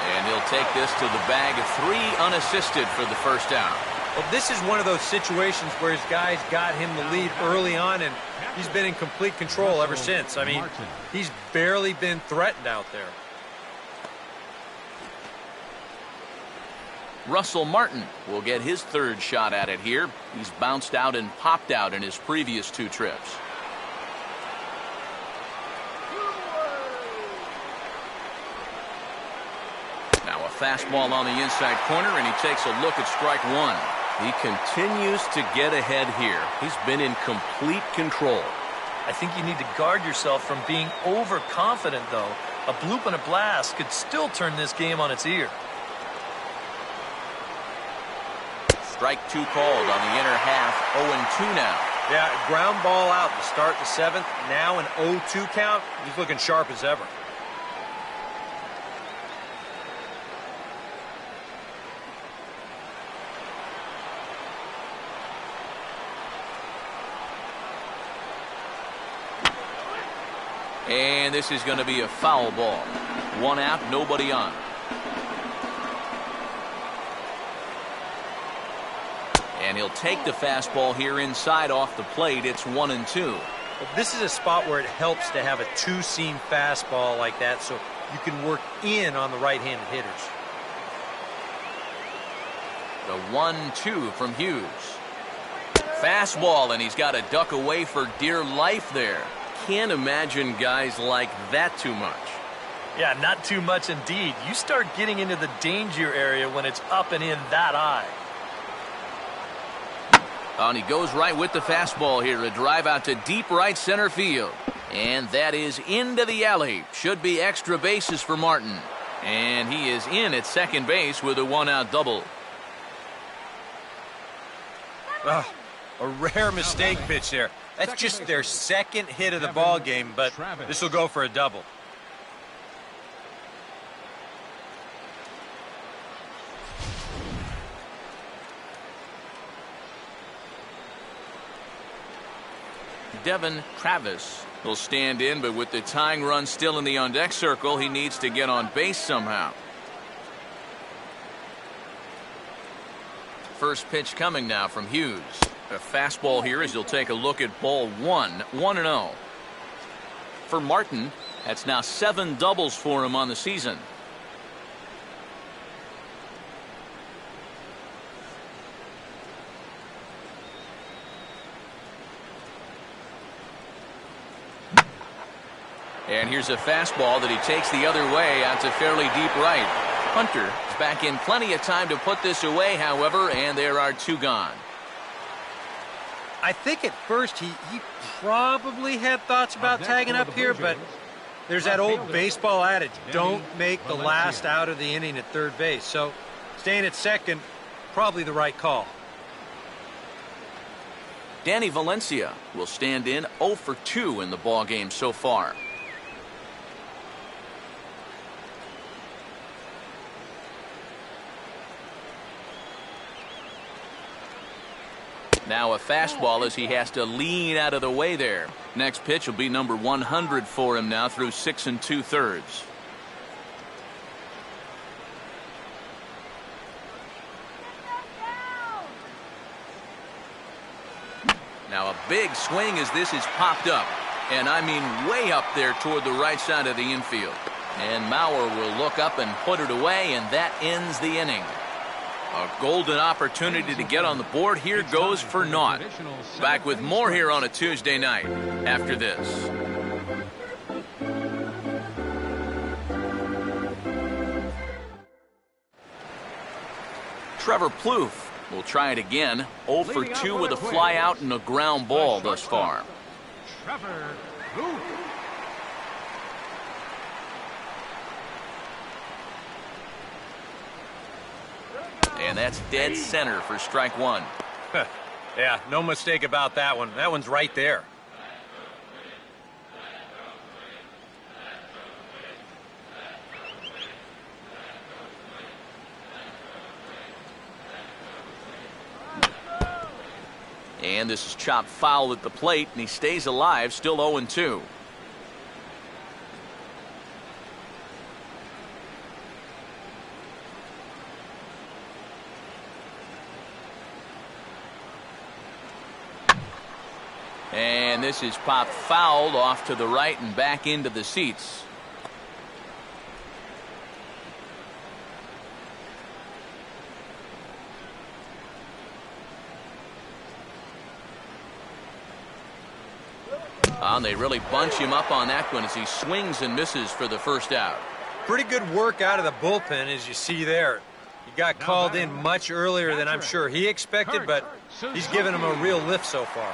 And he'll take this to the bag of 3 unassisted for the first out. Well, this is one of those situations where his guys got him the lead early on, and he's been in complete control ever since. I mean, he's barely been threatened out there. Russell Martin will get his 3rd shot at it here. He's bounced out and popped out in his previous 2 trips. Now a fastball on the inside corner, and he takes a look at strike 1. He continues to get ahead here. He's been in complete control. I think you need to guard yourself from being overconfident, though. A bloop and a blast could still turn this game on its ear. Strike 2 called on the inner half. 0-2 now. Yeah, ground ball out to start the 7th. Now an 0-2 count. He's looking sharp as ever. And this is going to be a foul ball. 1 out, nobody on. And he'll take the fastball here inside off the plate. It's 1-2. Well, this is a spot where it helps to have a 2-seam fastball like that so you can work in on the right-handed hitters. The 1-2 from Hughes. Fastball, and he's got to duck away for dear life there. Can't imagine guys like that too much. Yeah, not too much indeed. You start getting into the danger area when it's up and in that high. And he goes right with the fastball here. A drive out to deep right center field. And that is into the alley. Should be extra bases for Martin. And he is in at second base with a 1-out double. A rare mistake pitch there. That's just their 2nd hit of the ball game, but this will go for a double. Devin Travis will stand in, but with the tying run still in the on-deck circle, he needs to get on base somehow. First pitch coming now from Hughes. A fastball here as he'll take a look at ball 1. 1-0. For Martin, that's now 7 doubles for him on the season. And here's a fastball that he takes the other way out to fairly deep right. Hunter is back in plenty of time to put this away, however, and there are 2 gone. I think at first he probably had thoughts about tagging up here, but there's that old baseball adage, don't make the last out of the inning at third base. So staying at second, probably the right call. Danny Valencia will stand in 0 for 2 in the ballgame so far. Now a fastball as he has to lean out of the way there. Next pitch will be number 100 for him now through 6 2/3. Now a big swing as this is popped up. And I mean way up there toward the right side of the infield. And Mauer will look up and put it away, and that ends the inning. A golden opportunity to get on the board here goes for naught. Back with more here on a Tuesday night after this. Trevor Plouffe will try it again. 0 for 2 with a fly out and a ground ball thus far. Trevor Plouffe. And that's dead center for strike one. Yeah, no mistake about that one. That one's right there. And this is chopped foul at the plate, and he stays alive, still 0-2. And this is popped fouled off to the right and back into the seats. And they really bunch him up on that one as he swings and misses for the first out. Pretty good work out of the bullpen, as you see there. He got called in much earlier than I'm sure he expected, but he's given him a real lift so far.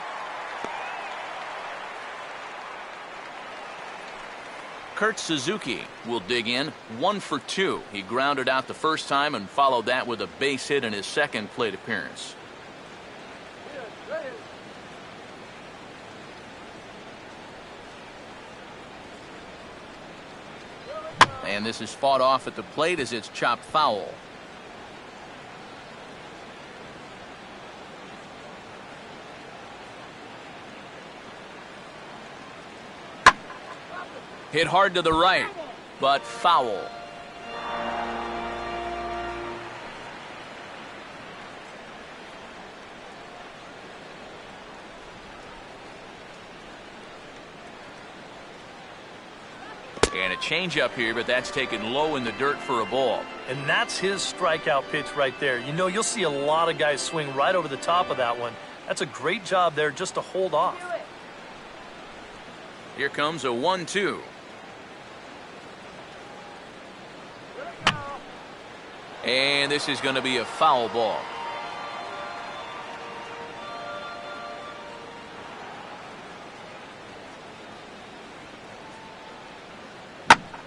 Kurt Suzuki will dig in. 1 for 2. He grounded out the first time and followed that with a base hit in his second plate appearance. And this is fought off at the plate as it's chopped foul. Hit hard to the right, but foul. And a changeup here, but that's taken low in the dirt for a ball. And that's his strikeout pitch right there. You know, you'll see a lot of guys swing right over the top of that one. That's a great job there just to hold off. Here comes a 1-2. And this is going to be a foul ball.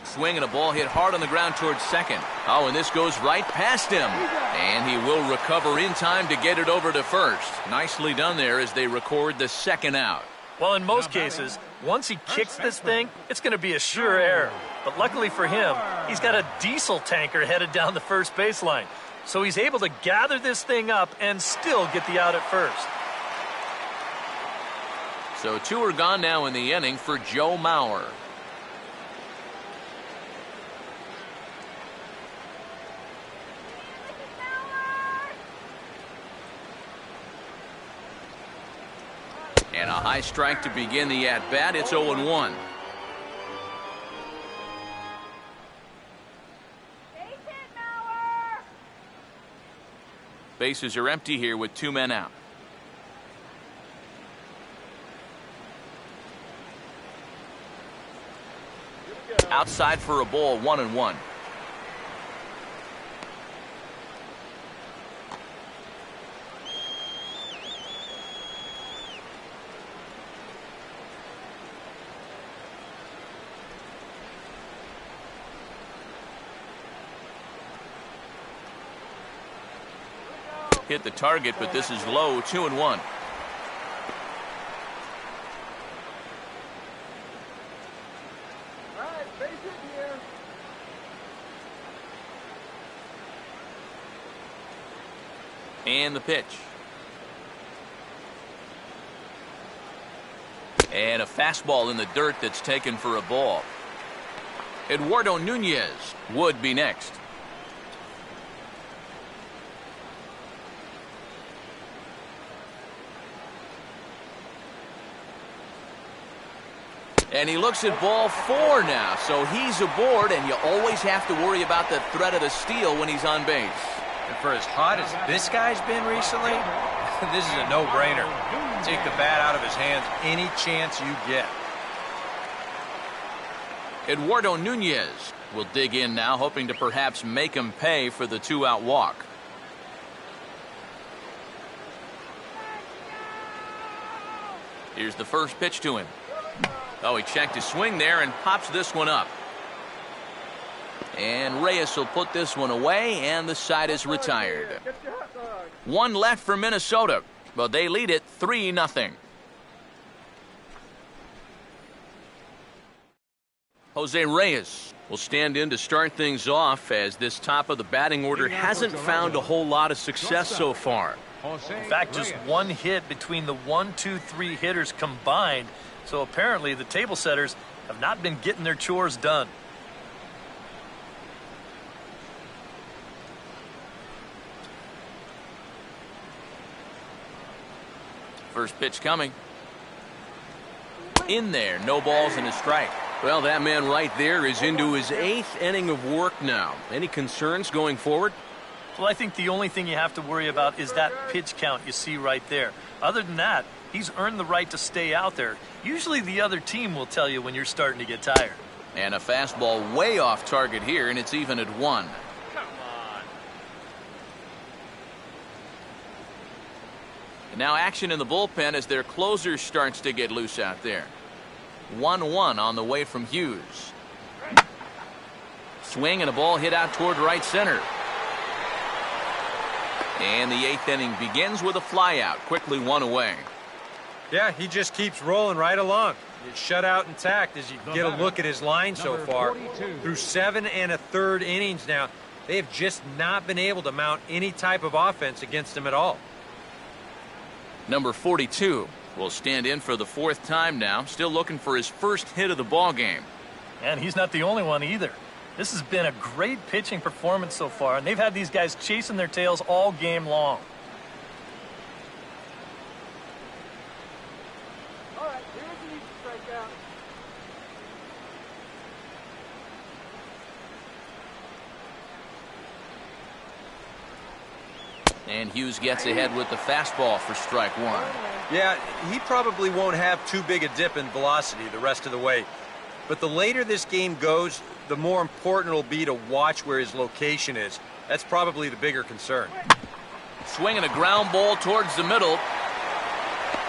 Swing and a ball hit hard on the ground towards second. Oh, and this goes right past him. And he will recover in time to get it over to first. Nicely done there as they record the second out. Well, in most cases, once he kicks this thing, it's going to be a sure error. But luckily for him, he's got a diesel tanker headed down the first baseline. So he's able to gather this thing up and still get the out at first. So 2 are gone now in the inning for Joe Mauer. And a high strike to begin the at-bat. It's 0-1. Bases are empty here with 2 men out. Outside for a ball, 1-1. Hit the target, but this is low, 2-1. And the pitch. And a fastball in the dirt that's taken for a ball. Eduardo Nunez would be next. And he looks at ball 4 now, so he's aboard, and you always have to worry about the threat of the steal when he's on base. And for as hot as this guy's been recently, this is a no-brainer. Take the bat out of his hands any chance you get. Eduardo Nunez will dig in now, hoping to perhaps make him pay for the 2-out walk. Here's the first pitch to him. Oh, he checked his swing there and pops this one up. And Reyes will put this one away, and the side is retired. One left for Minnesota, but they lead it 3-0. Jose Reyes will stand in to start things off, as this top of the batting order hasn't found a whole lot of success so far. In fact, just one hit between the 1, 2, 3 hitters combined. So apparently the table setters have not been getting their chores done. First pitch coming. In there, no balls and a strike. Well, that man right there is into his 8th inning of work now. Any concerns going forward? Well, I think the only thing you have to worry about is that pitch count you see right there. Other than that, he's earned the right to stay out there. Usually the other team will tell you when you're starting to get tired. And a fastball way off target here, and it's even at 1. And now action in the bullpen as their closer starts to get loose out there. 1-1 on the way from Hughes. Swing and a ball hit out toward right center. And the 8th inning begins with a flyout, quickly 1 away. Yeah, he just keeps rolling right along. It's shutout intact as you get a look at his line so far. Through 7 1/3 innings now, they have just not been able to mount any type of offense against him at all. Number 42 will stand in for the 4th time now, still looking for his first hit of the ball game. And he's not the only one either. This has been a great pitching performance so far, and they've had these guys chasing their tails all game long. All right, here's an easy strikeout. And Hughes gets ahead with the fastball for strike 1. Yeah, he probably won't have too big a dip in velocity the rest of the way. But the later this game goes, the more important it'll be to watch where his location is. That's probably the bigger concern. Swinging a ground ball towards the middle.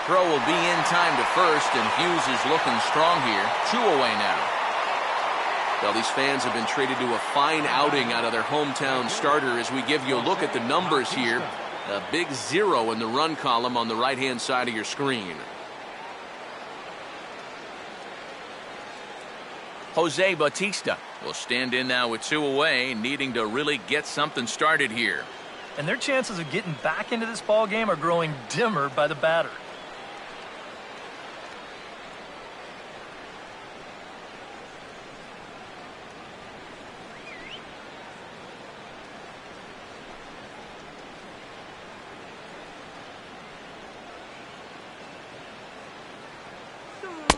Throw will be in time to first, and Hughes is looking strong here. 2 away now. Well, these fans have been treated to a fine outing out of their hometown starter as we give you a look at the numbers here. A big 0 in the run column on the right-hand side of your screen. Jose Bautista will stand in now with 2 away, needing to really get something started here. And their chances of getting back into this ball game are growing dimmer by the batter.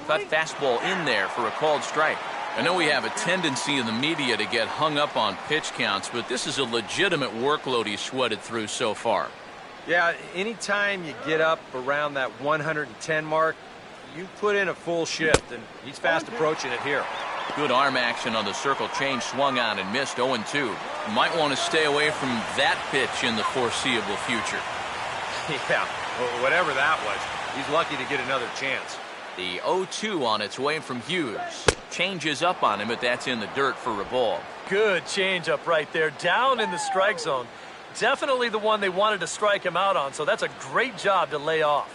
Cut fastball in there for a called strike. I know we have a tendency in the media to get hung up on pitch counts, but this is a legitimate workload he's sweated through so far. Yeah, anytime you get up around that 110 mark, you put in a full shift, and he's fast approaching it here. Good arm action on the circle change, swung on and missed 0-2. Might want to stay away from that pitch in the foreseeable future. Yeah, well, whatever that was, he's lucky to get another chance. The 0-2 on its way from Hughes. Changes up on him, but that's in the dirt for a ball. Good changeup right there, down in the strike zone. Definitely the one they wanted to strike him out on, so that's a great job to lay off.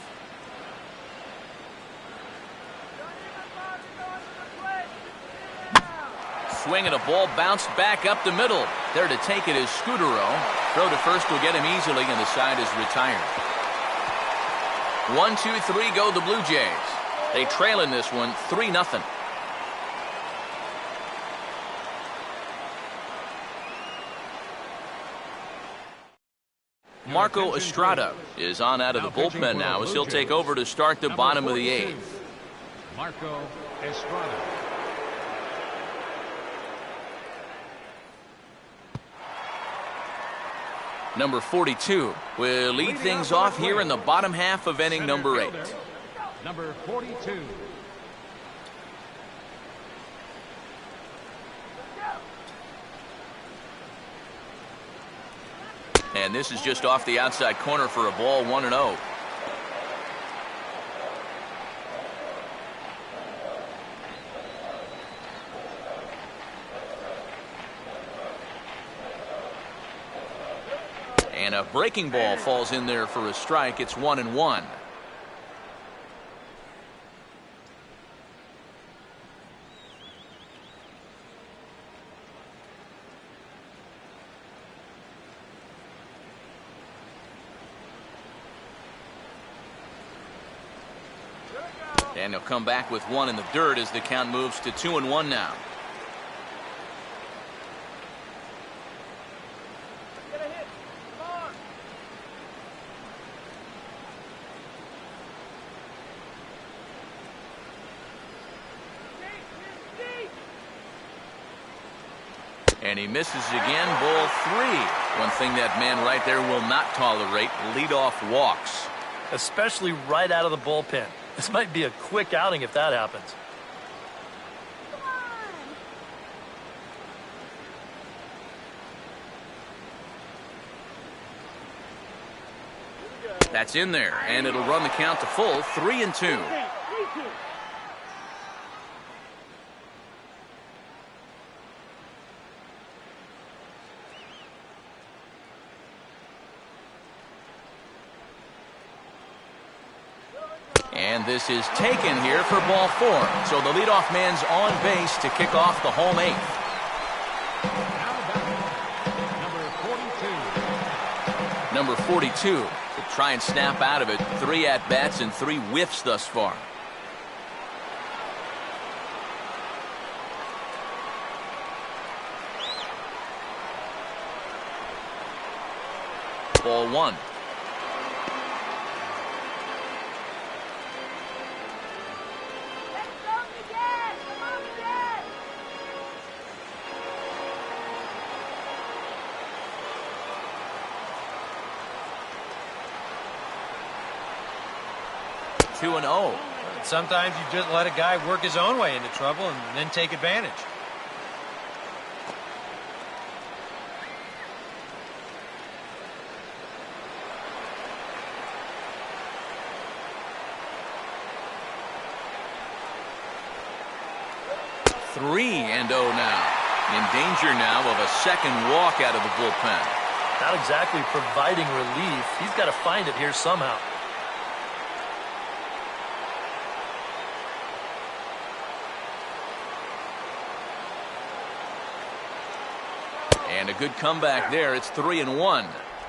Swing and a ball bounced back up the middle. There to take it is Scudero. Throw to first will get him easily, and the side is retired. 1-2-3 go the Blue Jays. They trail in this one 3-0. Marco Estrada is on out of the bullpen now as he'll take over to start the bottom of the 8th. Marco Estrada. Number 42 will lead things off here in the bottom half of inning number 8. Number 42. And this is just off the outside corner for a ball, 1-0. And a breaking ball falls in there for a strike. It's 1-1. And he'll come back with one in the dirt as the count moves to 2-1 now. And he misses again, ball 3. One thing that man right there will not tolerate, leadoff walks. Especially right out of the bullpen. This might be a quick outing if that happens. That's in there, and it'll run the count to full, 3-2. And this is taken here for ball 4. So the leadoff man's on base to kick off the home 8th. Number 42 to try and snap out of it. 3 at-bats and 3 whiffs thus far. Ball 1. And 2-0. Sometimes you just let a guy work his own way into trouble and then take advantage. Three and 0 now. In danger now of a second walk out of the bullpen. Not exactly providing relief. He's got to find it here somehow. And a good comeback there. It's 3-1.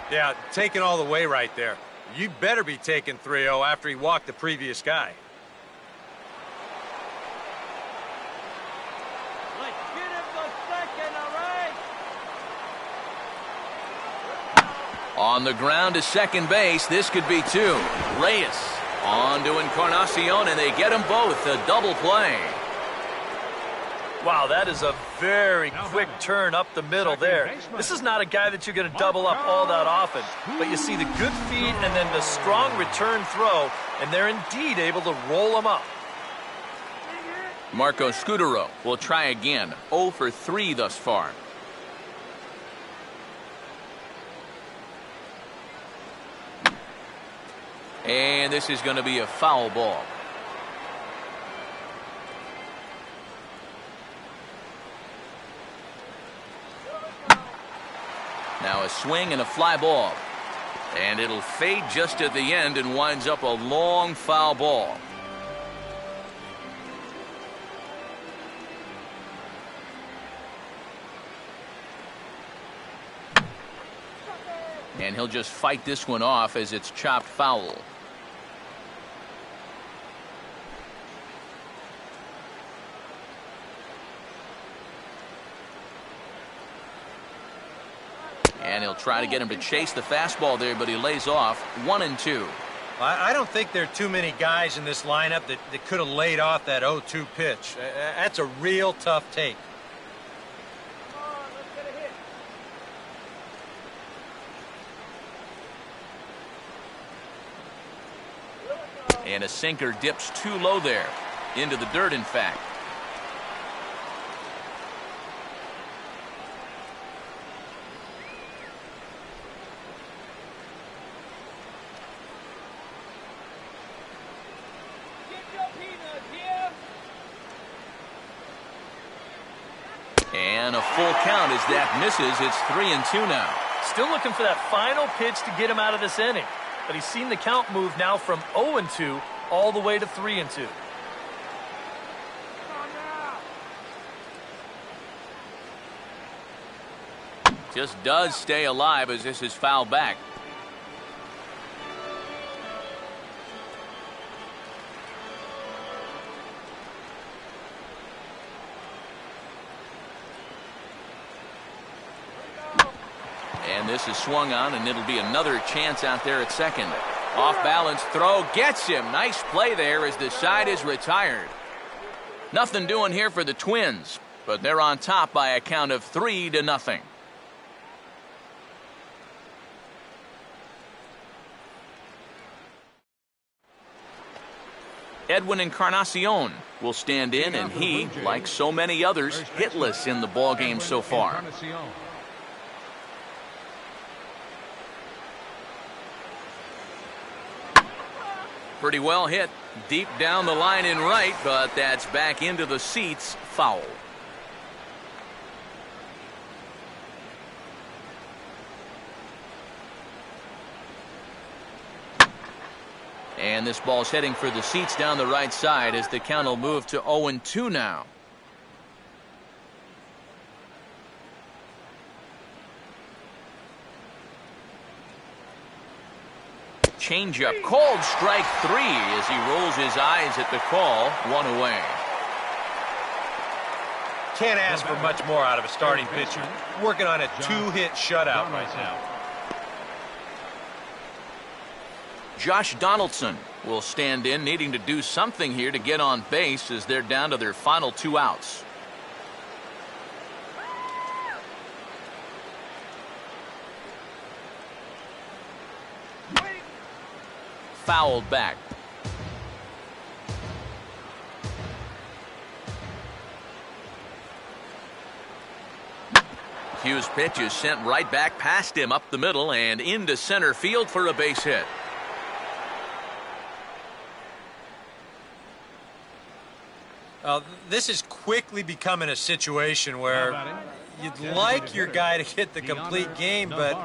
Yeah, taking all the way right there. You better be taking 3-0 after he walked the previous guy. Let's get him the second, all right? On the ground to second base. This could be 2. Reyes on to Encarnacion, and they get them both. A double play. Wow, that is a very quick turn up the middle there. This is not a guy that you're going to double up all that often. But you see the good feed and then the strong return throw, and they're indeed able to roll him up. Marco Scutaro will try again. 0 for 3 thus far. And this is going to be a foul ball. Now a swing and a fly ball. And it'll fade just at the end and winds up a long foul ball. And he'll just fight this one off as it's chopped foul. And he'll try to get him to chase the fastball there, but he lays off. 1-2. I don't think there are too many guys in this lineup that could have laid off that 0-2 pitch. That's a real tough take. Come on, let's get a hit. And a sinker dips too low there. Into the dirt, in fact. And a full count as that misses. It's 3-2 now. Still looking for that final pitch to get him out of this inning. But he's seen the count move now from 0-2 all the way to 3-2. Just does stay alive as this is fouled back. And this is swung on, and it'll be another chance out there at second. Off balance throw gets him. Nice play there as the side is retired. Nothing doing here for the Twins, but they're on top by a count of 3-0. Edwin Encarnacion will stand in, and he, like so many others, hitless in the ballgame so far. Pretty well hit. Deep down the line in right, but that's back into the seats. Foul. And this ball's heading for the seats down the right side as the count will move to 0-2 now. Changeup, called strike 3 as he rolls his eyes at the call. One away. Can't ask for much more out of a starting pitcher. Working on a 2-hit shutout right now. Josh Donaldson will stand in, needing to do something here to get on base as they're down to their final 2 outs. Fouled back. Hughes' pitch is sent right back past him up the middle and into center field for a base hit. This is quickly becoming a situation where you'd like your guy to hit the complete game, but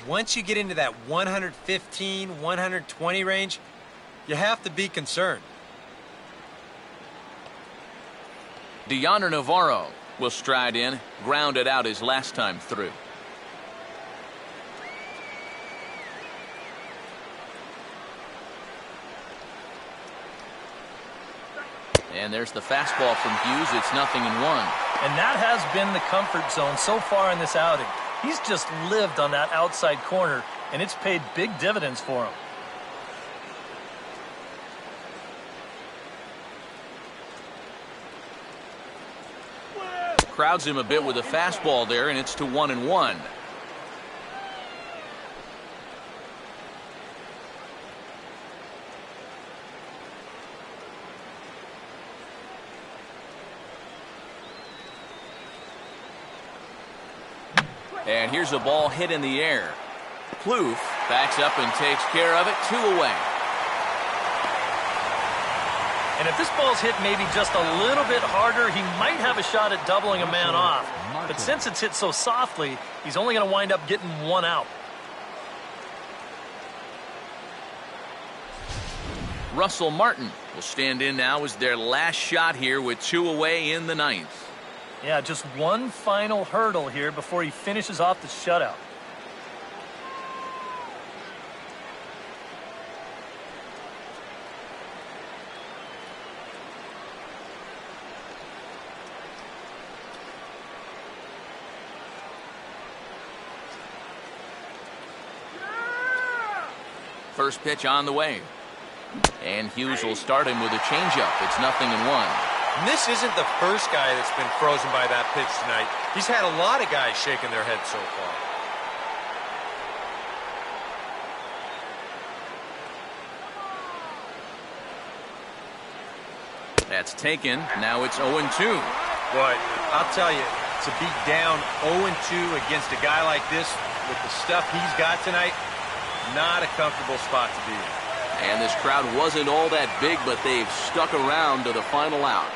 once you get into that 115, 120 range, you have to be concerned. Dioner Navarro will stride in, grounded out his last time through. And there's the fastball from Hughes. It's 0-1. And that has been the comfort zone so far in this outing. He's just lived on that outside corner, and it's paid big dividends for him. Crowds him a bit with a fastball there, and it's to 1-1. And here's a ball hit in the air. Plouffe backs up and takes care of it. 2 away. And if this ball's hit maybe just a little bit harder, he might have a shot at doubling a man off. But since it's hit so softly, he's only going to wind up getting 1 out. Russell Martin will stand in now as their last shot here with 2 away in the 9th. Yeah, just one final hurdle here before he finishes off the shutout. First pitch on the way. And Hughes will start him with a changeup. It's 0-1. And this isn't the first guy that's been frozen by that pitch tonight. He's had a lot of guys shaking their heads so far. That's taken. Now it's 0-2. Boy, I'll tell you, to be down 0-2 against a guy like this with the stuff he's got tonight, not a comfortable spot to be in. And this crowd wasn't all that big, but they've stuck around to the final out.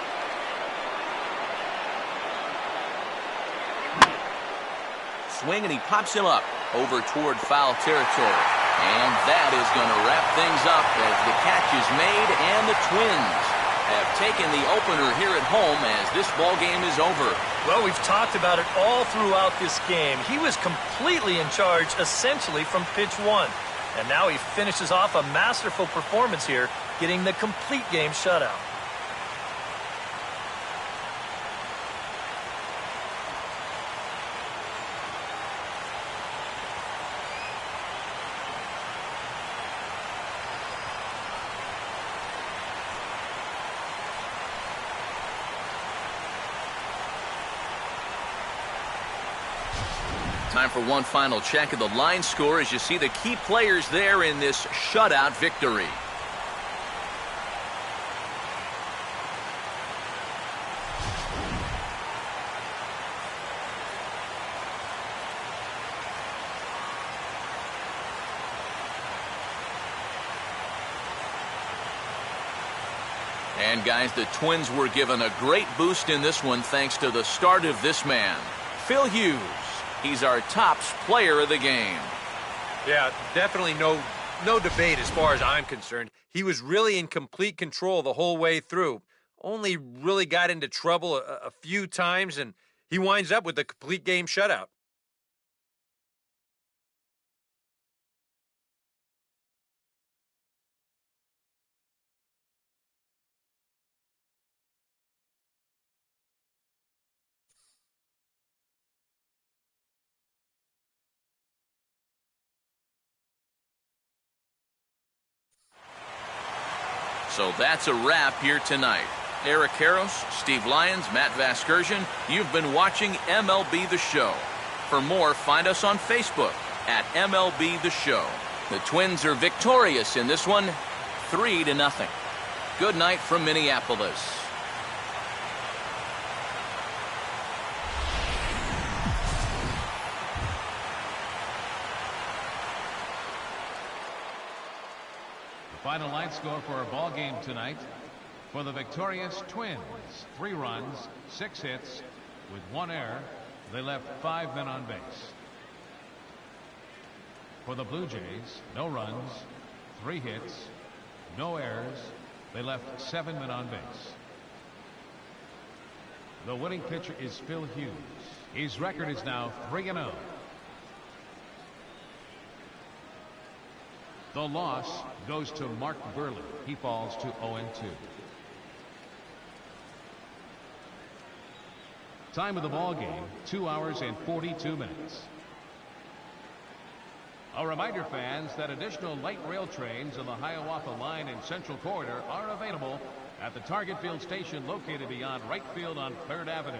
Swing, and he pops him up over toward foul territory. And that is going to wrap things up as the catch is made, and the Twins have taken the opener here at home as this ball game is over. Well, we've talked about it all throughout this game. He was completely in charge, essentially, from pitch one. And now he finishes off a masterful performance here, getting the complete game shutout. Time for one final check of the line score as you see the key players there in this shutout victory. And guys, the Twins were given a great boost in this one thanks to the start of this man, Phil Hughes. He's our tops player of the game. Yeah, definitely no debate as far as I'm concerned. He was really in complete control the whole way through. Only really got into trouble a few times, and he winds up with a complete game shutout. So that's a wrap here tonight. Eric Karros, Steve Lyons, Matt Vasgersian, you've been watching MLB The Show. For more, find us on Facebook at MLB The Show. The Twins are victorious in this one, 3-0. Good night from Minneapolis. Final line score for our ball game tonight. For the victorious Twins, 3 runs, 6 hits, with 1 error. They left 5 men on base. For the Blue Jays, no runs, 3 hits, no errors. They left 7 men on base. The winning pitcher is Phil Hughes. His record is now 3-0. The loss goes to Mark Buehrle. He falls to 0-2. Time of the ball game, 2 hours and 42 minutes. A reminder, fans, that additional light rail trains on the Hiawatha Line and Central Corridor are available at the Target Field station located beyond right field on 3rd Avenue.